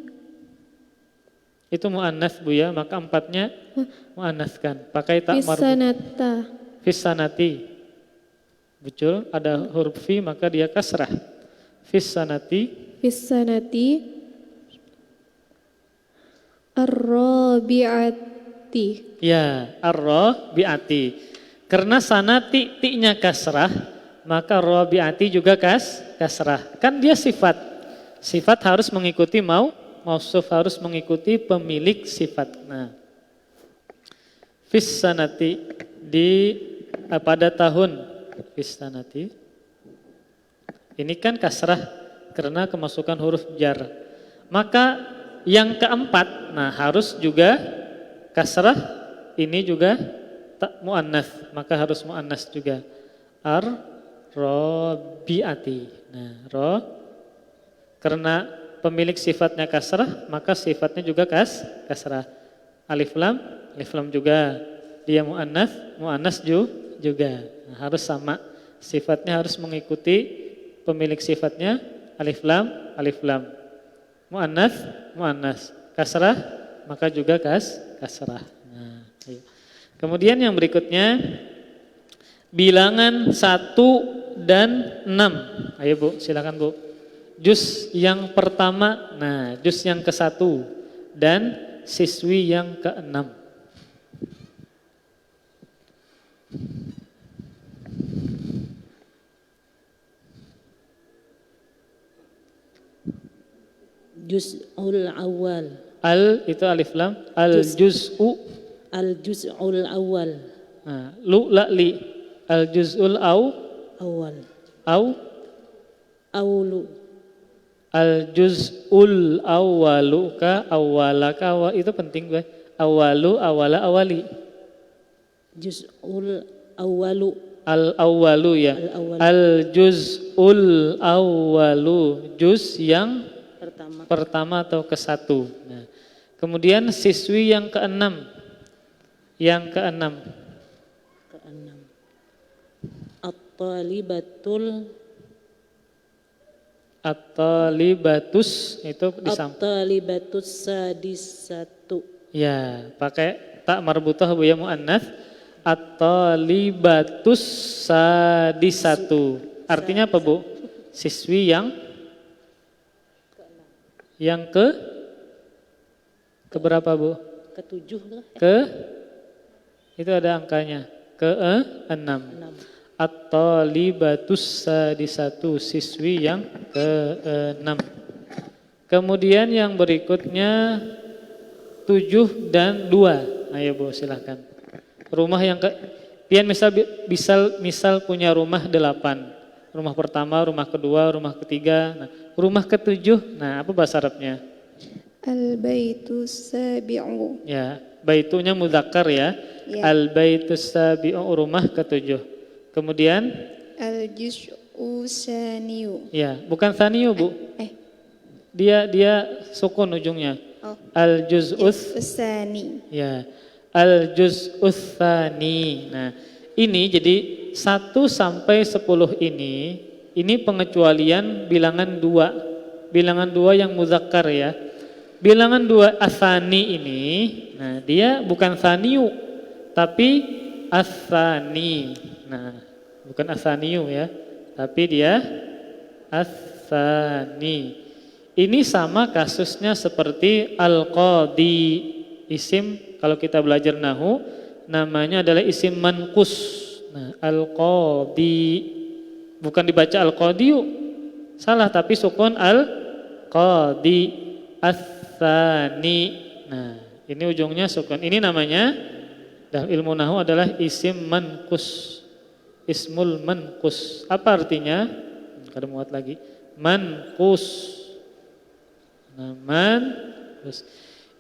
Itu mu'annats Bu ya, maka 4-nya mu'annatskan. Pakai tak marbut. fis-sanata, Fis-sanati. Betul, ada huruf fi maka dia kasrah. Fis-sanati. fis-sanati ar-rabi'ati. Ya, ar-rabi'ati. Karena sanati ti-nya kasrah, maka rabi'ati juga kasrah. Kan dia sifat. Sifat harus mengikuti mausuf harus mengikuti pemilik sifat. Nah, fis sanati pada tahun fis sanati. Ini kan kasrah karena kemasukan huruf jar. Maka yang ke-4, nah harus juga kasrah, ini juga tak muannats, maka harus muannats juga. Ar-rabi'ati. Nah, karena pemilik sifatnya kasrah, maka sifatnya juga kasrah. Alif lam juga. Dia muannats juga. Nah, harus sama. Sifatnya harus mengikuti pemilik sifatnya. Alif lam. Muannats. Kasrah, maka juga kasrah. Nah, ayo. Kemudian yang berikutnya bilangan 1 dan 6. Ayo Bu, silakan Bu. Juz yang pertama, nah juz yang ke-1 dan siswi yang ke-6. Juz'ul awal. Al itu alif lam, al juz'u. Al juz'ul awal. Nah, lu la li. Al juz'ul Awal. Aulu. Al juz'ul awwalu ka awwalaka itu penting gue. Awalu awala awali. Juz'ul awalu. Al awwalu ya. Al juz'ul awwalu. Juz yang pertama atau ke-1. Nah, kemudian siswi yang ke-6. Yang ke-6. At-talibatus itu disampaikan. At-talibatus sadisatu. Ya, pakai tak marbutah Bu ya muannats. At-talibatus sadisatu. Artinya apa Bu? Siswi yang ke berapa Bu? Ke-7 lah. Itu ada angkanya. Ke-6. At-talibatus sadisatu, siswi yang ke-6. Kemudian yang berikutnya 7 dan 2. Ayo Bu silahkan. Rumah yang pian misal punya rumah 8. Rumah pertama, rumah kedua, rumah ketiga. Nah, rumah ke-7. Nah, apa bahasa Arabnya? Al-baitus sabi'u. Ya, baitunya mudzakkar ya. Al-baitus sabi'u, rumah ke-7. Kemudian Usaniyu. Ya, bukan thaniyu, Bu. Dia sukun ujungnya. Oh. Al-juz'us. Usani. Ya. Al-juz'us tsani. Nah, ini jadi 1 sampai 10 ini pengecualian bilangan 2. Bilangan 2 yang muzakkar ya. Bilangan 2 asani ini, nah dia bukan saniyu tapi asani. Nah, bukan asaniyu ya, tapi dia asani. Ini sama kasusnya seperti al-qadi. Isim kalau kita belajar nahu namanya adalah isim manqus. Nah, al-qadi bukan dibaca al-qadiyu. Salah, tapi sukun al-qadi. As-tsani. Nah, ini ujungnya sukun. Ini namanya dalam ilmu nahwu adalah isim manqus. Ismul manqus. Apa artinya? Kada muat lagi. Manqus. Nah, manqus.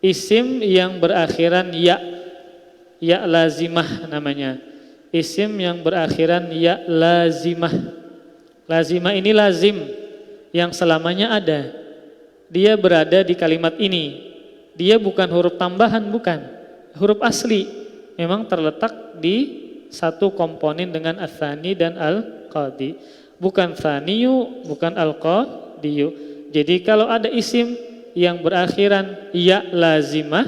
Isim yang berakhiran ya. Ya lazimah namanya. Isim yang berakhiran ya lazimah. Lazimah ini lazim yang selamanya ada. Dia berada di kalimat ini. Dia bukan huruf tambahan, bukan. Huruf asli. Memang terletak di satu komponen dengan as-tsani dan al-qadi. Bukan tsaniyu, bukan al-qadiyu. Jadi kalau ada isim yang berakhiran ya lazimah,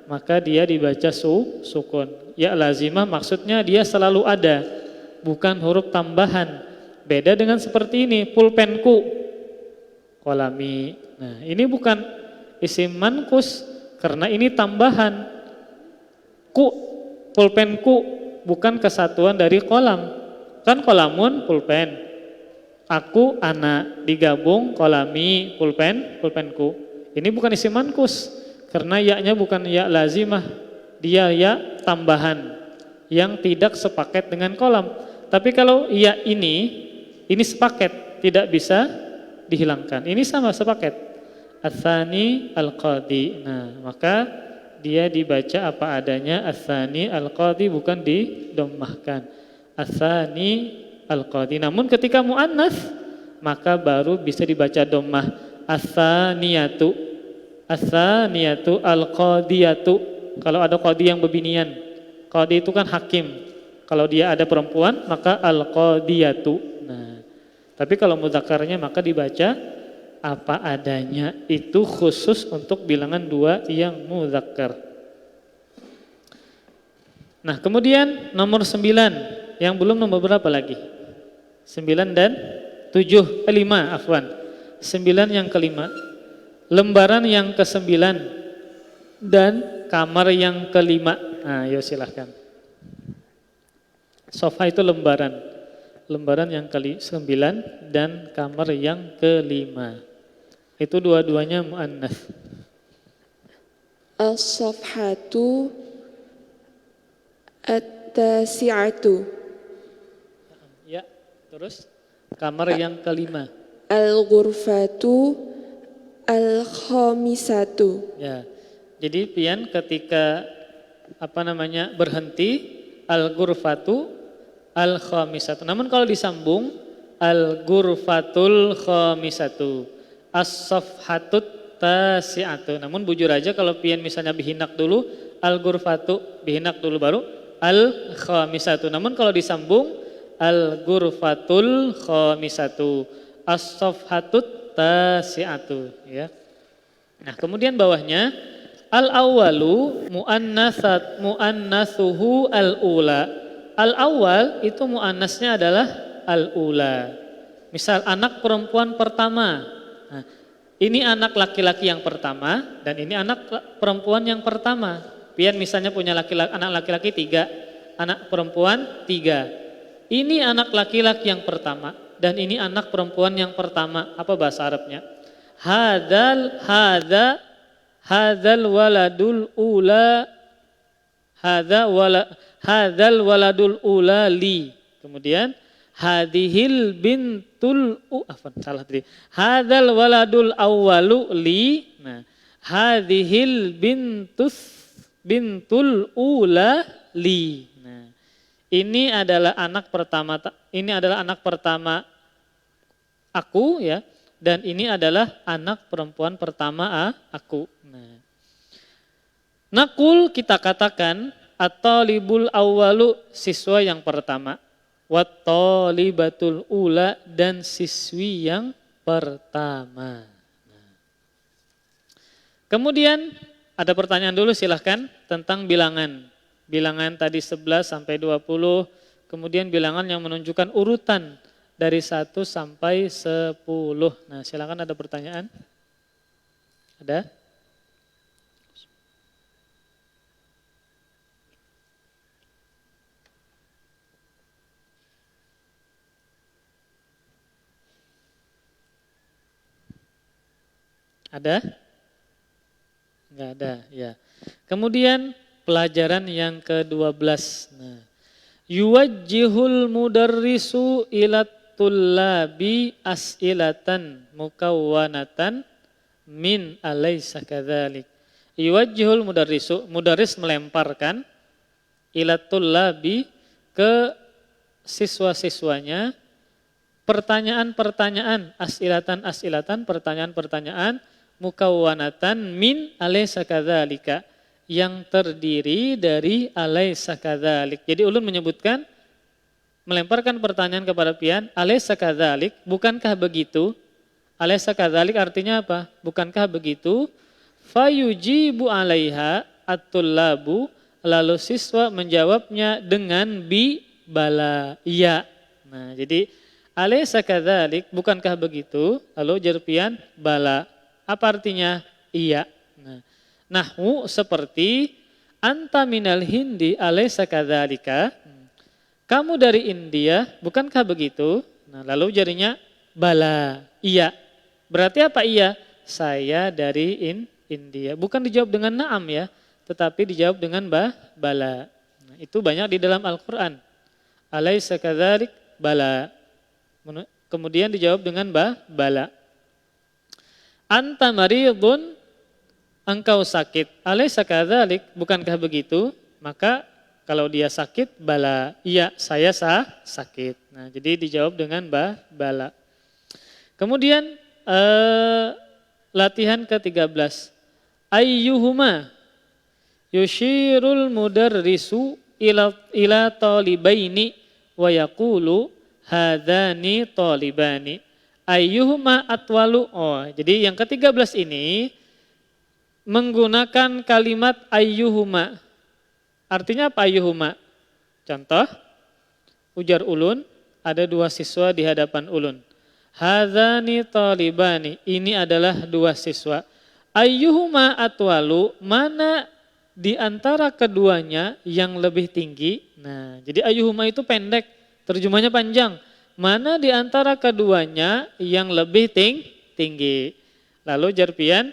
maka dia dibaca sukun. Ya lazimah maksudnya dia selalu ada, bukan huruf tambahan. Beda dengan seperti ini, pulpenku, kolami. Nah, ini bukan isim manqus karena ini tambahan. Pulpenku bukan kesatuan dari kolam. Kan kolamun pulpen. Aku anak digabung kolami pulpenku. Ini bukan isim manqus karena ya-nya bukan ya lazimah. Dia ya tambahan yang tidak sepaket dengan kolam. Tapi kalau ya ini sepaket, tidak bisa dihilangkan. Ini sama sepaket. Ats-tsani al-qadi. Nah, maka dia dibaca apa adanya. Ats-tsani al-qadi, bukan didommahkan. Ats-tsani al-qadi. Namun ketika muannats maka baru bisa dibaca dommah. Ats-tsaniyatu. Ats-tsaniyatu al-qadiyatu. Kalau ada qadi yang bebinian. Qadi itu kan hakim. Kalau dia ada perempuan maka al-qadiyatu. Nah, tapi kalau mudzakarnya maka dibaca apa adanya. Itu khusus untuk bilangan 2 yang muzakkar. Nah, kemudian nomor 9, yang belum nomor berapa lagi? 9 dan 7, 5 afwan. 9 yang kelima. Lembaran yang ke-9 dan kamar yang kelima. Nah, yuk silahkan. Sofa itu lembaran. Lembaran yang ke-9 dan kamar yang kelima. Itu dua-duanya muannats. As-safhatu at-tasi'atu. Ya, terus kamar yang kelima. Al-ghurfatu al-khamisatu. Ya. Jadi pian ketika berhenti al-ghurfatu al-khamisatu. Namun kalau disambung al-ghurfatul khamisatu. As-safhatut tasi'atu. Namun bujur aja kalau pian misalnya bihinak dulu al-ghurfatu, bihinak dulu baru al-khamisatu. Namun kalau disambung al-ghurfatul khamisatu, as-safhatut tasi'atu ya. Nah, kemudian bawahnya al-awwalu muannatsuhu al-ula. Al-awwal itu muannasnya adalah al-ula. Misal anak perempuan pertama. Nah, ini anak laki-laki yang pertama dan ini anak perempuan yang pertama. Pian misalnya punya anak laki-laki 3, anak perempuan 3. Ini anak laki-laki yang pertama dan ini anak perempuan yang pertama. Apa bahasa Arabnya? Hadzal waladul ula. Hadzal waladul ula li. Kemudian hadhil bintul salah tadi. Hadzal waladul awwalu li. Nah, hadhil bintul ula li. Nah, ini adalah anak pertama aku ya, dan ini adalah anak perempuan pertama aku. Nah, nakul kita katakan atau libul awalu siswa yang pertama, wattolibatul ula dan siswi yang pertama. Nah. Kemudian ada pertanyaan dulu silahkan tentang bilangan. Bilangan tadi 11 sampai 20, kemudian bilangan yang menunjukkan urutan dari 1 sampai 10. Nah, silakan ada pertanyaan? Ada? Ada? Enggak ada, ya. Kemudian pelajaran yang ke-12. Nah, yuwajjihul mudarrisu ila tullabi as'ilatan mukawwanatan min alaysa kadzalik. Yuwajjihul mudarrisu, mudarris melemparkan ila tullabi ke siswa-siswanya pertanyaan-pertanyaan, as'ilatan, pertanyaan-pertanyaan mukawwanatan min alaysa kadzalika, yang terdiri dari alaysa kadzalik. Jadi ulun menyebutkan melemparkan pertanyaan kepada pian, alaysa kadzalik, bukankah begitu? Alaysa kadzalik artinya apa? Bukankah begitu? Fayujibu alaiha at-tullabu, lalu siswa menjawabnya dengan bi bala, iya. Nah, jadi alaysa kadzalik, bukankah begitu? Lalu jarpian bala. Apa artinya? Iya. Nah, nahwu seperti anta minal hindi alaysa kadzalika. Kamu dari India, bukankah begitu? Nah, lalu jadinya bala, iya. Berarti apa iya? Saya dari India. Bukan dijawab dengan na'am ya, tetapi dijawab dengan bala. Nah, itu banyak di dalam Al-Qur'an. Alaysa kadzalik bala. Kemudian dijawab dengan bala. Anta maridun, engkau sakit. Alaysa kadzalik, bukankah begitu? Maka kalau dia sakit, bala. Iya, saya sakit. Nah, jadi dijawab dengan bala. Kemudian latihan ke-13. Ayyuhuma yushirul mudarrisu ila talibaini wa yaqulu hadani talibani. Ayyuhuma atwalu. Oh, jadi yang ke-13 ini menggunakan kalimat ayyuhuma. Artinya apa ayyuhuma? Contoh, ujar ulun, ada 2 siswa di hadapan ulun. Hadzani talibani, ini adalah 2 siswa. Ayyuhuma atwalu, mana di antara keduanya yang lebih tinggi? Nah, jadi ayyuhuma itu pendek, terjemahnya panjang. Mana di antara keduanya yang lebih tinggi? Lalu jarpian,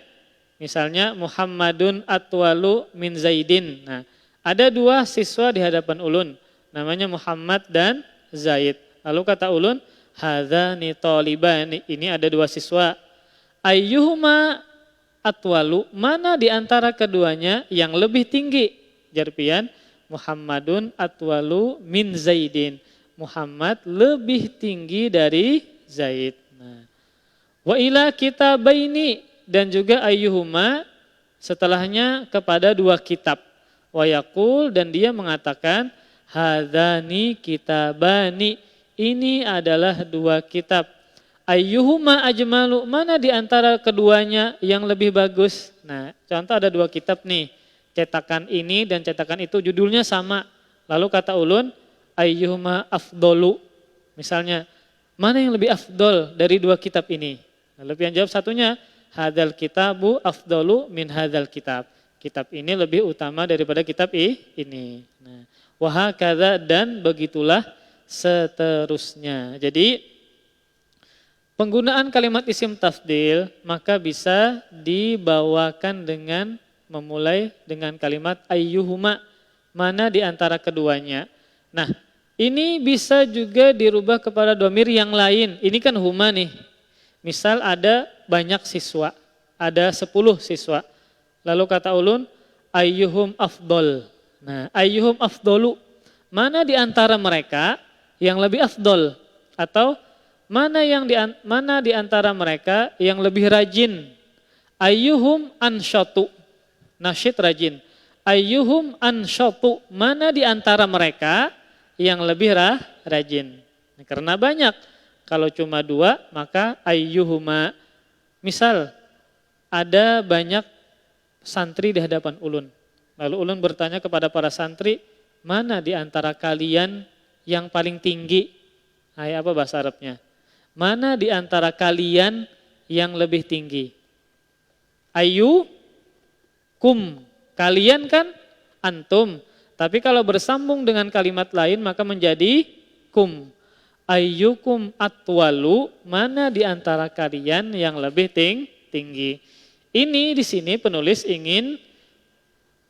misalnya Muhammadun atwalu min Zaidin. Nah, ada 2 siswa di hadapan ulun, namanya Muhammad dan Zaid. Lalu kata ulun, hadzani talibani, ini ada 2 siswa. Ayyuhuma atwalu, mana di antara keduanya yang lebih tinggi? Jarpian, Muhammadun atwalu min Zaidin. Muhammad lebih tinggi dari Zaid. Nah, wa ila kitabaini, dan juga ayyuhuma setelahnya kepada 2 kitab. Wa yaqul, dan dia mengatakan hadzani kitabani, ini adalah 2 kitab. Ayyuhuma ajmalu, mana di antara keduanya yang lebih bagus? Nah, contoh ada 2 kitab nih, cetakan ini dan cetakan itu judulnya sama. Lalu kata ulun, ayyuhuma afdolu. Misalnya, mana yang lebih afdol dari 2 kitab ini? Lalu yang jawab satunya, hadzal kitabu afdolu min hadzal kitab. Kitab ini lebih utama daripada kitab ini. Nah, wa hakadza, dan begitulah seterusnya. Jadi penggunaan kalimat isim tafdil maka bisa dibawakan dengan memulai dengan kalimat ayyuhuma, mana di antara keduanya. Nah, ini bisa juga dirubah kepada dhamir yang lain. Ini kan huma nih. Misal ada banyak siswa, ada 10 siswa. Lalu kata ulun, ayyuhum afdol. Nah, ayyuhum afdolu, mana di antara mereka yang lebih afdol? Atau mana di antara mereka yang lebih rajin? Ayyuhum ansyatu. Nasyid rajin. Ayyuhum ansyatu. Mana di antara mereka yang lebih rajin? Karena banyak. Kalau cuma 2 maka ayyuhuma. Misal ada banyak santri di hadapan ulun. Lalu ulun bertanya kepada para santri, mana di antara kalian yang paling tinggi? Apa bahasa Arabnya? Mana di antara kalian yang lebih tinggi? Ayu kum. Kalian kan antum. Tapi kalau bersambung dengan kalimat lain maka menjadi kum. Ayyukum atwalu. Mana di antara kalian yang lebih tinggi? Ini di sini penulis ingin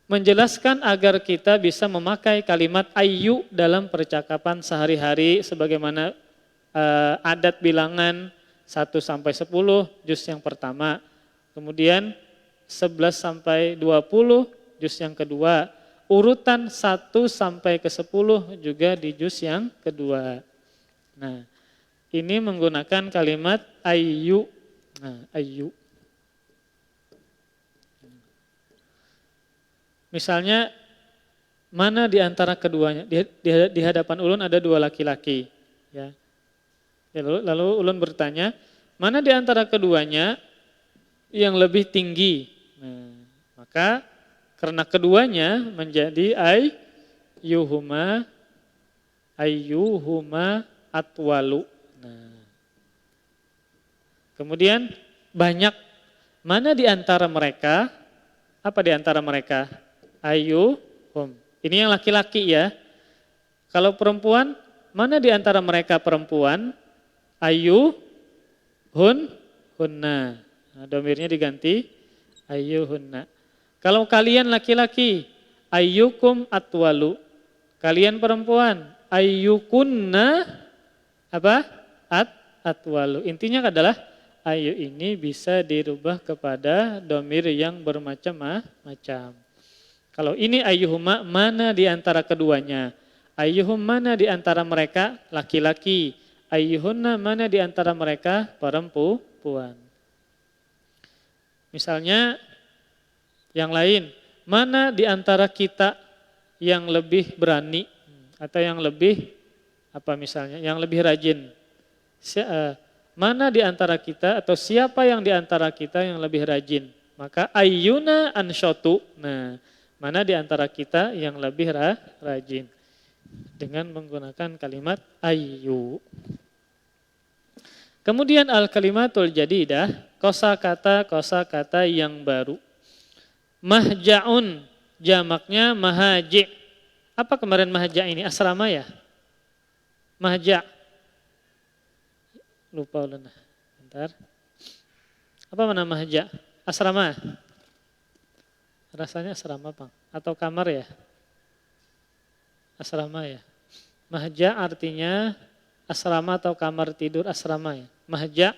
menjelaskan agar kita bisa memakai kalimat ayyu dalam percakapan sehari-hari sebagaimana adat bilangan 1 sampai 10 juz yang pertama. Kemudian 11 sampai 20 juz yang kedua. Urutan 1 sampai ke 10 juga di juz yang kedua. Nah, ini menggunakan kalimat ayyu. Nah, ayyu. Misalnya mana di antara keduanya? Di hadapan ulun ada 2 laki-laki, ya. Lalu ulun bertanya, mana di antara keduanya yang lebih tinggi? Nah, maka karena keduanya menjadi ayyuhuma atwalu. Nah. Kemudian banyak, mana di antara mereka? Apa di antara mereka? Ayyuhum. Ini yang laki-laki ya. Kalau perempuan, mana di antara mereka perempuan? Hunna. Nah, domirnya diganti ayyuhunna. Kalau kalian laki-laki, ayyukum atwalu. Kalian perempuan, ayyukunna apa? Atwalu. Intinya adalah ayyu ini bisa dirubah kepada domir yang bermacam-macam. Kalau ini ayyuhuma, mana di antara keduanya? Ayyuhum, mana di antara mereka laki-laki? Ayyuhunna, mana di antara mereka perempuan? Misalnya yang lain, mana di antara kita yang lebih berani atau yang lebih yang lebih rajin? Mana di antara kita atau siapa yang di antara kita yang lebih rajin? Maka ayyuna ansyatu. Nah, mana di antara kita yang lebih rajin? Dengan menggunakan kalimat ayyu. Kemudian al-kalimatul jadidah, kosakata yang baru. Mahja'un, jamaknya mahaji'. Apa kemarin mahja' ini? Asrama ya? Mahja'. Lupa ulun. Bentar. Apa mana mahja'? Asrama. Rasanya asrama, Bang. Atau kamar ya? Asrama ya. Mahja' artinya asrama atau kamar tidur, asrama ya. Mahja',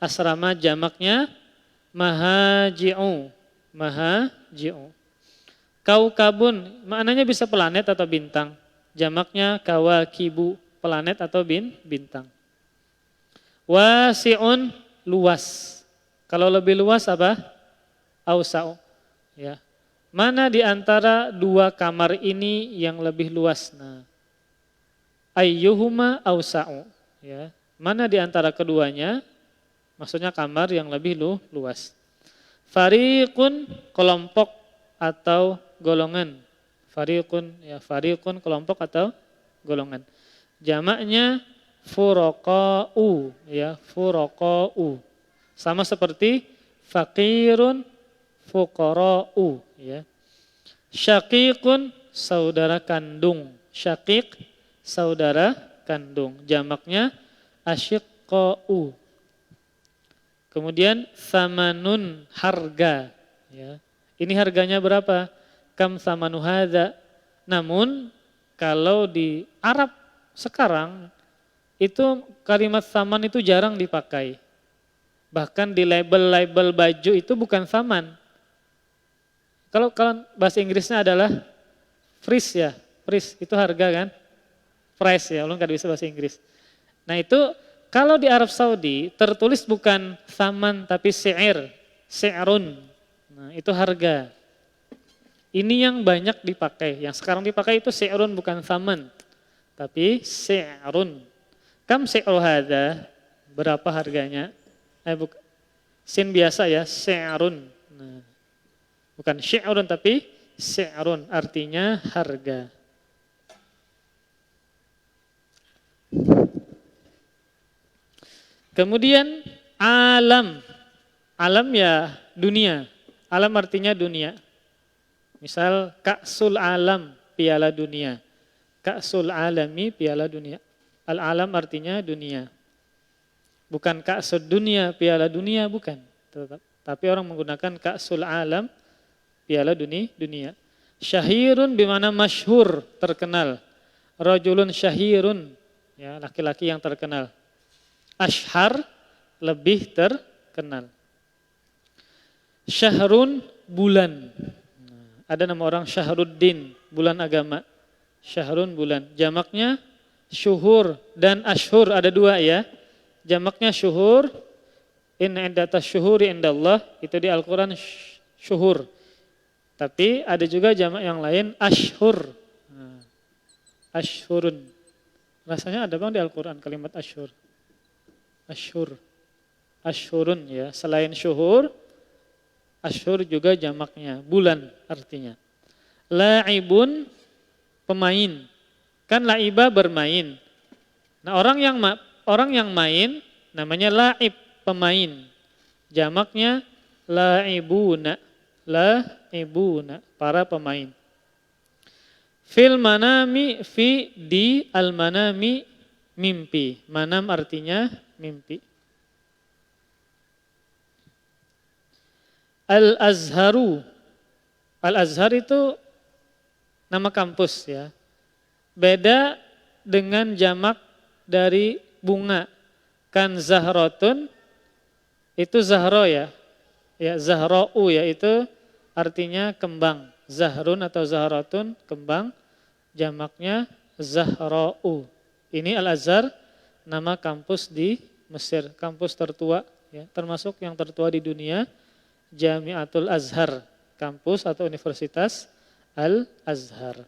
asrama, jamaknya mahaji'u. Mahaji'u. Kaukabun, maknanya bisa planet atau bintang. Jamaknya kawakibu, planet atau bintang. Wasi'un, luas. Kalau lebih luas apa? Ausa'u. Ya. Mana di antara 2 kamar ini yang lebih luas? Nah, ayyuhuma ausa'u. Ya. Mana di antara keduanya? Maksudnya kamar yang lebih luas. Fariqun, kelompok atau golongan. Fariqun, ya, fariqun kelompok atau golongan. Jamaknya furaqa'u, ya, furaqa'u. Sama seperti faqirun, fuqara'u, ya. Syaqiqun, saudara kandung. Syaqiq, saudara kandung. Jamaknya asyiqqa'u. Kemudian samanun, harga, ya. Ini harganya berapa? Kam samanu hadza. Namun kalau di Arab sekarang itu kalimat saman itu jarang dipakai. Bahkan di label-label baju itu bukan saman. Kalau bahasa Inggrisnya adalah price ya. Price itu harga kan? Price ya, ulun kan bisa bahasa Inggris. Nah itu Kalau di Arab Saudi tertulis bukan thaman tapi si'run. Nah, itu harga. Ini yang banyak dipakai. Yang sekarang dipakai itu si'run bukan thaman, tapi si'run. Kam si'ru hadza? Berapa harganya? Sin biasa ya, si'run. Nah, bukan syi'run tapi si'run, artinya harga. Kemudian alam. Alam ya dunia. Alam artinya dunia. Misal ka'sul alam, piala dunia. Ka'sul alami, piala dunia. Al-alam artinya dunia. Bukan ka'sul dunia, piala dunia, bukan. Tapi orang menggunakan ka'sul alam, piala dunia. Syahirun bimana masyhur, terkenal. Rajulun syahirun, ya, laki-laki yang terkenal. Ashhar, lebih terkenal. Syahrun, bulan. Ada nama orang Syahruddin, bulan agama. Syahrun, bulan. Jamaknya syuhur dan ashhur, ada dua ya. Jamaknya syuhur, inna indata syuhuri indallah, itu di Al-Quran syuhur. Tapi ada juga jamak yang lain ashhur. Ashhurun. Rasanya ada bang di Al-Quran kalimat ashhur. Ashhur. Ashhurun ya. Selain syuhur, ashhur juga jamaknya. Bulan artinya. La'ibun, pemain. Kan la'iba bermain. Nah orang yang main namanya la'ib, pemain. Jamaknya la'ibuna. La'ibuna, para pemain. Fil manami, fi di al-manami, mimpi. Manam artinya mimpi. Al-Azharu. Al-Azhar itu nama kampus ya. Beda dengan jamak dari bunga. Kan zahrotun, itu zahro ya. Ya, zahra'u ya, itu artinya kembang. Zahrun atau zahrotun, kembang. Jamaknya zahra'u. Ini Al-Azhar, nama kampus di Mesir, kampus tertua ya, termasuk yang tertua di dunia, Jami'atul Azhar, kampus atau Universitas Al-Azhar.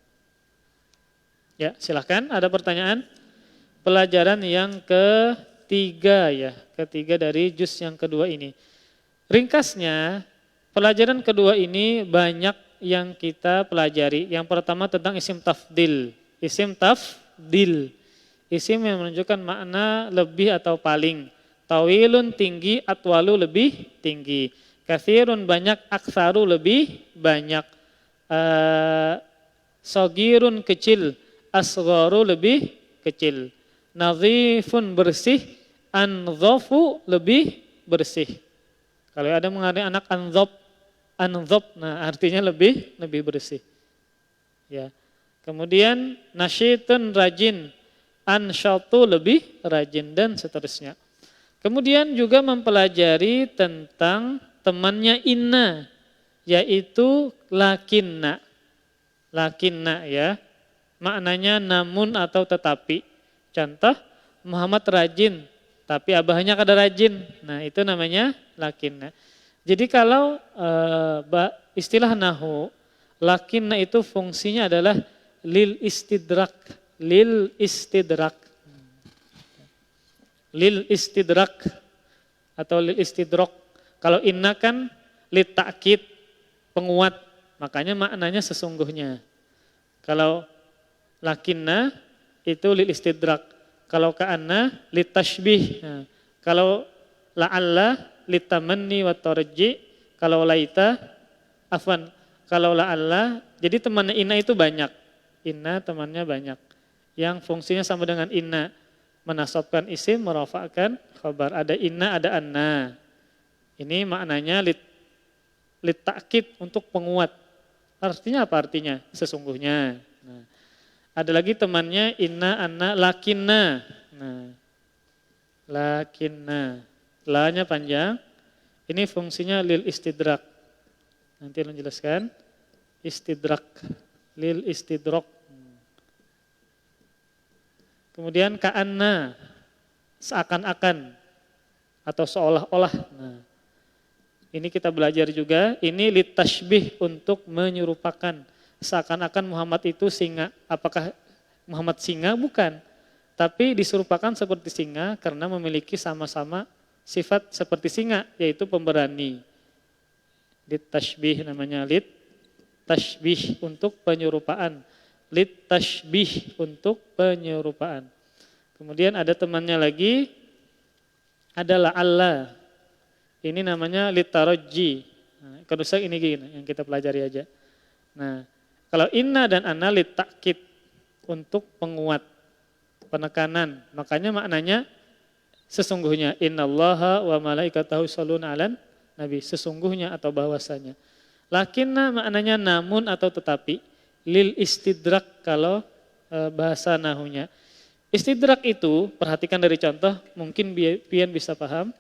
Ya, silakan, ada pertanyaan? Pelajaran yang ketiga ya, ketiga dari juz yang kedua ini. Ringkasnya, pelajaran kedua ini banyak yang kita pelajari. Yang pertama tentang isim tafdil. Isim tafdil. Isim yang menunjukkan makna lebih atau paling. Tawilun tinggi, atwalu lebih tinggi. Kathirun banyak, aktsaru lebih banyak. Sogirun kecil, asgharu lebih kecil. Nadhifun bersih, anzafu lebih bersih. Kalau ada mengatakan anak anzab, nah artinya lebih bersih. Ya. Kemudian nasyitun rajin, ansyatu lebih rajin dan seterusnya. Kemudian juga mempelajari tentang temannya inna, yaitu lakinna. Lakinna ya, maknanya namun atau tetapi. Contoh, Muhammad rajin, tapi abahnya kada rajin. Nah itu namanya lakinna. Jadi kalau istilah nahu, lakinna itu fungsinya adalah lil istidrak. Lil istidrak. Lil istidrak atau lil istidrok. Kalau inna kan lit ta'kid, penguat, makanya maknanya sesungguhnya. Kalau lakinna itu lil istidrak. Kalau ka'anna lit tashbih. Nah, kalau la'alla lit tamanni wa tarji. Kalau laita afwan. Kalau la'alla, jadi temannya inna itu banyak. Inna temannya banyak. Yang fungsinya sama dengan inna. Menasabkan isim, merafa'kan khabar. Ada inna, ada anna. Ini maknanya lit ta'kid, untuk penguat. Artinya apa artinya? Sesungguhnya. Nah, ada lagi temannya inna, anna, lakinna. Nah, lakinna. La-nya panjang. Ini fungsinya lil istidrak. Nanti lu jelaskan. Istidrak. Lil istidrak. Kemudian ka'anna. seakan-akan atau seolah-olah. Nah, ini kita belajar juga, ini litashbih untuk menyerupakan. Seakan-akan Muhammad itu singa. Apakah Muhammad singa? Bukan. Tapi diserupakan seperti singa karena memiliki sama-sama sifat seperti singa, yaitu pemberani. Litashbih namanya, litashbih untuk penyerupaan. Litashbih untuk penyerupaan. Kemudian ada temannya lagi, adalah Allah. Ini namanya litaraji. Nah, kedua ini gini yang kita pelajari aja. Nah, kalau inna dan anna litakid untuk penguat, penekanan. Makanya maknanya sesungguhnya innallaha wa malaikatahu yusholluna 'alan nabi, sesungguhnya atau bahwasanya. Lakinna maknanya namun atau tetapi, lil istidrak kalau bahasa nahunya. Istidrak itu, perhatikan dari contoh, mungkin pian bisa paham.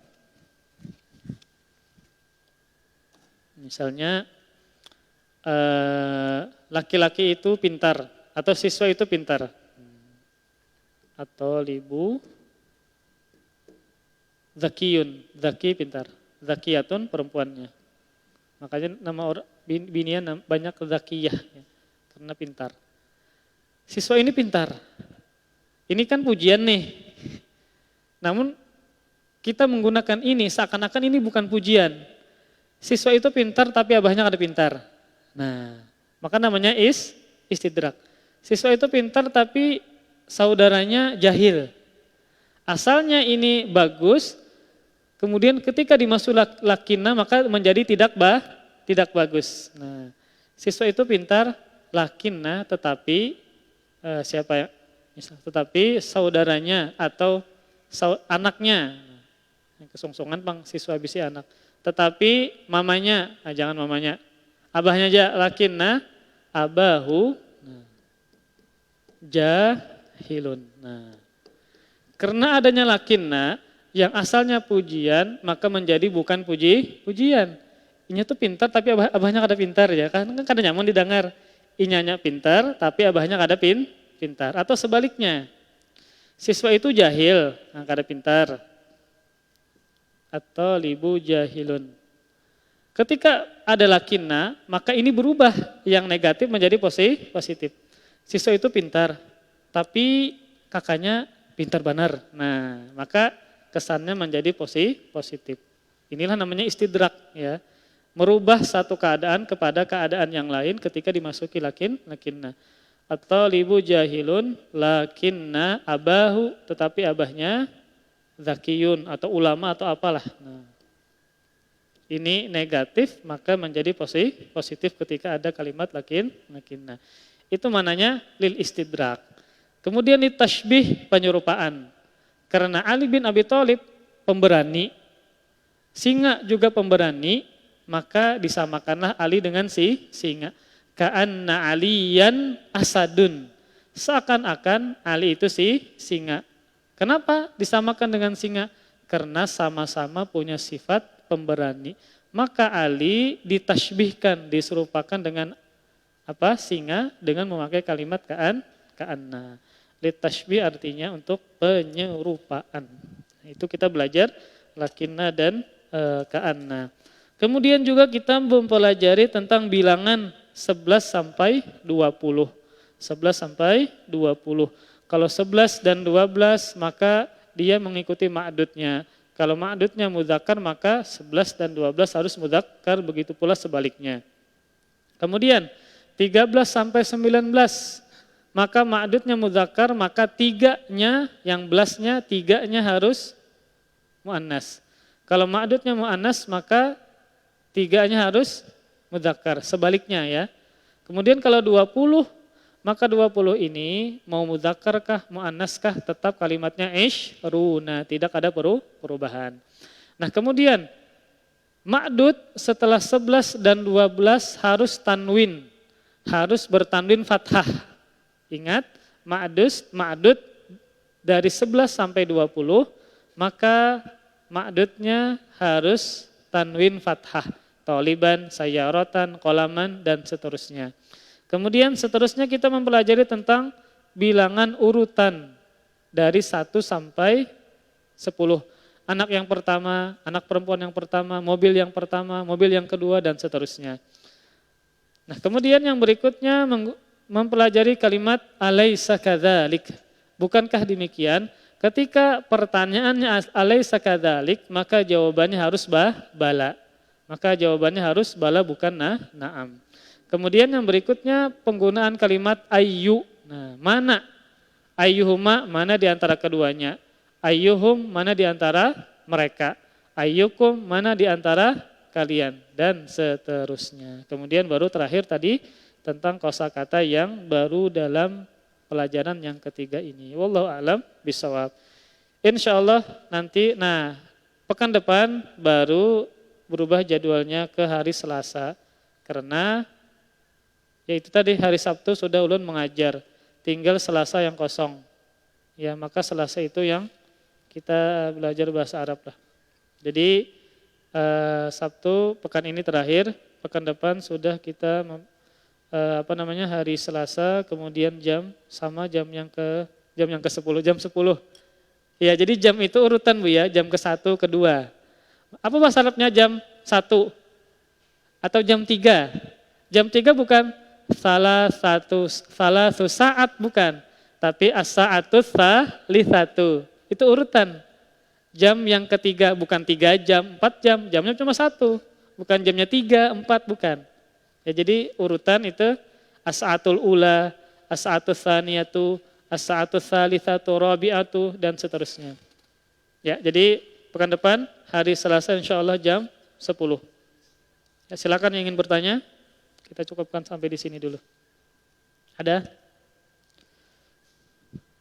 Misalnya, laki-laki itu pintar, atau siswa itu pintar. Atau libu, zakiyun, zaki pintar. Zakiyatun perempuannya. Makanya nama orang binian banyak zakiyah, ya, karena pintar. Siswa ini pintar. Ini kan pujian nih. Namun kita menggunakan ini seakan-akan ini bukan pujian. Siswa itu pintar tapi abahnya kada pintar. Nah, maka namanya istidrak. Siswa itu pintar tapi saudaranya jahil. Asalnya ini bagus, kemudian ketika dimasuk lakinna maka menjadi tidak bagus. Nah, siswa itu pintar lakinna tetapi siapa ya? Tetapi saudaranya atau anaknya, kesongsonger bang siswa bisi anak. Tetapi mamanya, jangan mamanya, abahnya aja lakinna, abahu jahilun. Nah, karena adanya lakinna yang asalnya pujian maka menjadi bukan pujian. Inya tuh pintar tapi abahnya kada pintar ya kan kada nyaman didengar. Inyanya pintar tapi abahnya kada pintar, atau sebaliknya, siswa itu jahil, kada pintar, atau libu jahilun. Ketika ada lakinna, maka ini berubah yang negatif menjadi positif. Siswa itu pintar, tapi kakaknya pintar benar. Nah, maka kesannya menjadi positif. Inilah namanya istidrak, ya, merubah satu keadaan kepada keadaan yang lain ketika dimasuki lakinna. Atau libu jahilun lakinna abahu, tetapi abahnya zakiyun atau ulama atau apalah. Nah, ini negatif maka menjadi positif ketika ada kalimat lakinna. Itu mananya lil istidrak. Kemudian tashbih penyerupaan. Karena Ali bin Abi Thalib pemberani, singa juga pemberani, maka disamakanlah Ali dengan singa. Ka'anna aliyan asadun. Seakan-akan Ali itu singa. Kenapa disamakan dengan singa? Karena sama-sama punya sifat pemberani. Maka Ali ditashbihkan, diserupakan dengan apa? Singa dengan memakai kalimat ka'anna. Litashbih artinya untuk penyerupaan. Itu kita belajar lakinna dan ka'anna. Kemudian juga kita mempelajari tentang bilangan 11 sampai 20. 11 sampai 20. Kalau 11 dan 12 maka dia mengikuti ma'dudnya. Kalau ma'dudnya mudzakkar maka 11 dan 12 harus mudzakkar, begitu pula sebaliknya. Kemudian 13 sampai 19 maka ma'dudnya mudzakkar, maka tiganya yang belasnya tiganya harus muannas. Kalau ma'dudnya muannas maka tiganya harus mudzakkar, sebaliknya ya. Kemudian kalau 20, maka 20 ini mau mudzakkarkah, muannaskah, tetap kalimatnya ishruna, tidak ada perubahan. Nah kemudian ma'dud setelah 11 dan 12 harus tanwin, harus bertanwin fathah. Ingat, ma'dud dari 11 sampai 20, maka ma'dudnya harus tanwin fathah. Toliban, sayyaratan, qolaman, dan seterusnya. Kemudian seterusnya kita mempelajari tentang bilangan urutan dari 1 sampai 10. Anak yang pertama, anak perempuan yang pertama, mobil yang pertama, mobil yang kedua, dan seterusnya. Nah, kemudian yang berikutnya mempelajari kalimat alaisa kadzalik. Bukankah demikian? Ketika pertanyaannya alaisa kadzalik, maka jawabannya harus bala. Maka jawabannya harus bala bukan na'am. Kemudian yang berikutnya penggunaan kalimat ayyu. Nah, mana? Ayyuhuma, mana di antara keduanya? Ayyuhum, mana di antara mereka? Ayyukum, mana di antara kalian? Dan seterusnya. Kemudian baru terakhir tadi tentang kosakata yang baru dalam pelajaran yang ketiga ini. Wallahu a'lam bishawab. Insyaallah nanti, pekan depan baru berubah jadwalnya ke hari Selasa. Karena yaitu tadi hari Sabtu sudah ulun mengajar. Tinggal Selasa yang kosong. Ya, maka Selasa itu yang kita belajar bahasa Arab lah. Jadi Sabtu pekan ini terakhir, pekan depan sudah kita hari Selasa, kemudian jam yang ke-10, jam 10. Ya, jadi jam itu urutan Bu ya, jam ke-1, ke-2. Apa bahasa Arabnya jam 1? Atau jam 3? Jam 3 bukan salah satu saat bukan, tapi as-sa'atus tsalitsatu. Itu urutan. Jam yang ketiga bukan 3 jam, 4 jam, jamnya cuma 1. Bukan jamnya 3, 4, bukan. Ya, jadi urutan itu as-sa'atul ula, as-sa'atus tsaniyatu, as-sa'atus tsalitsatu, rabi'atu, dan seterusnya. Ya, jadi pekan depan hari Selasa insyaallah jam 10. Ya, silakan yang ingin bertanya. Kita cukupkan sampai di sini dulu. Ada?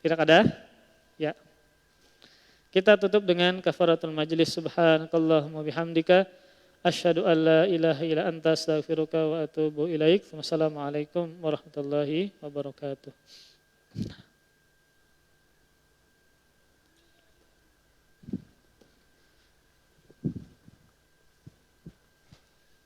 Tidak ada? Ya. Kita tutup dengan kafaratul majlis. Subhanakallahumma bihamdika asyhadu an la ilaha illa anta astaghfiruka wa atubu ilaik. Wassalamualaikum warahmatullahi wabarakatuh.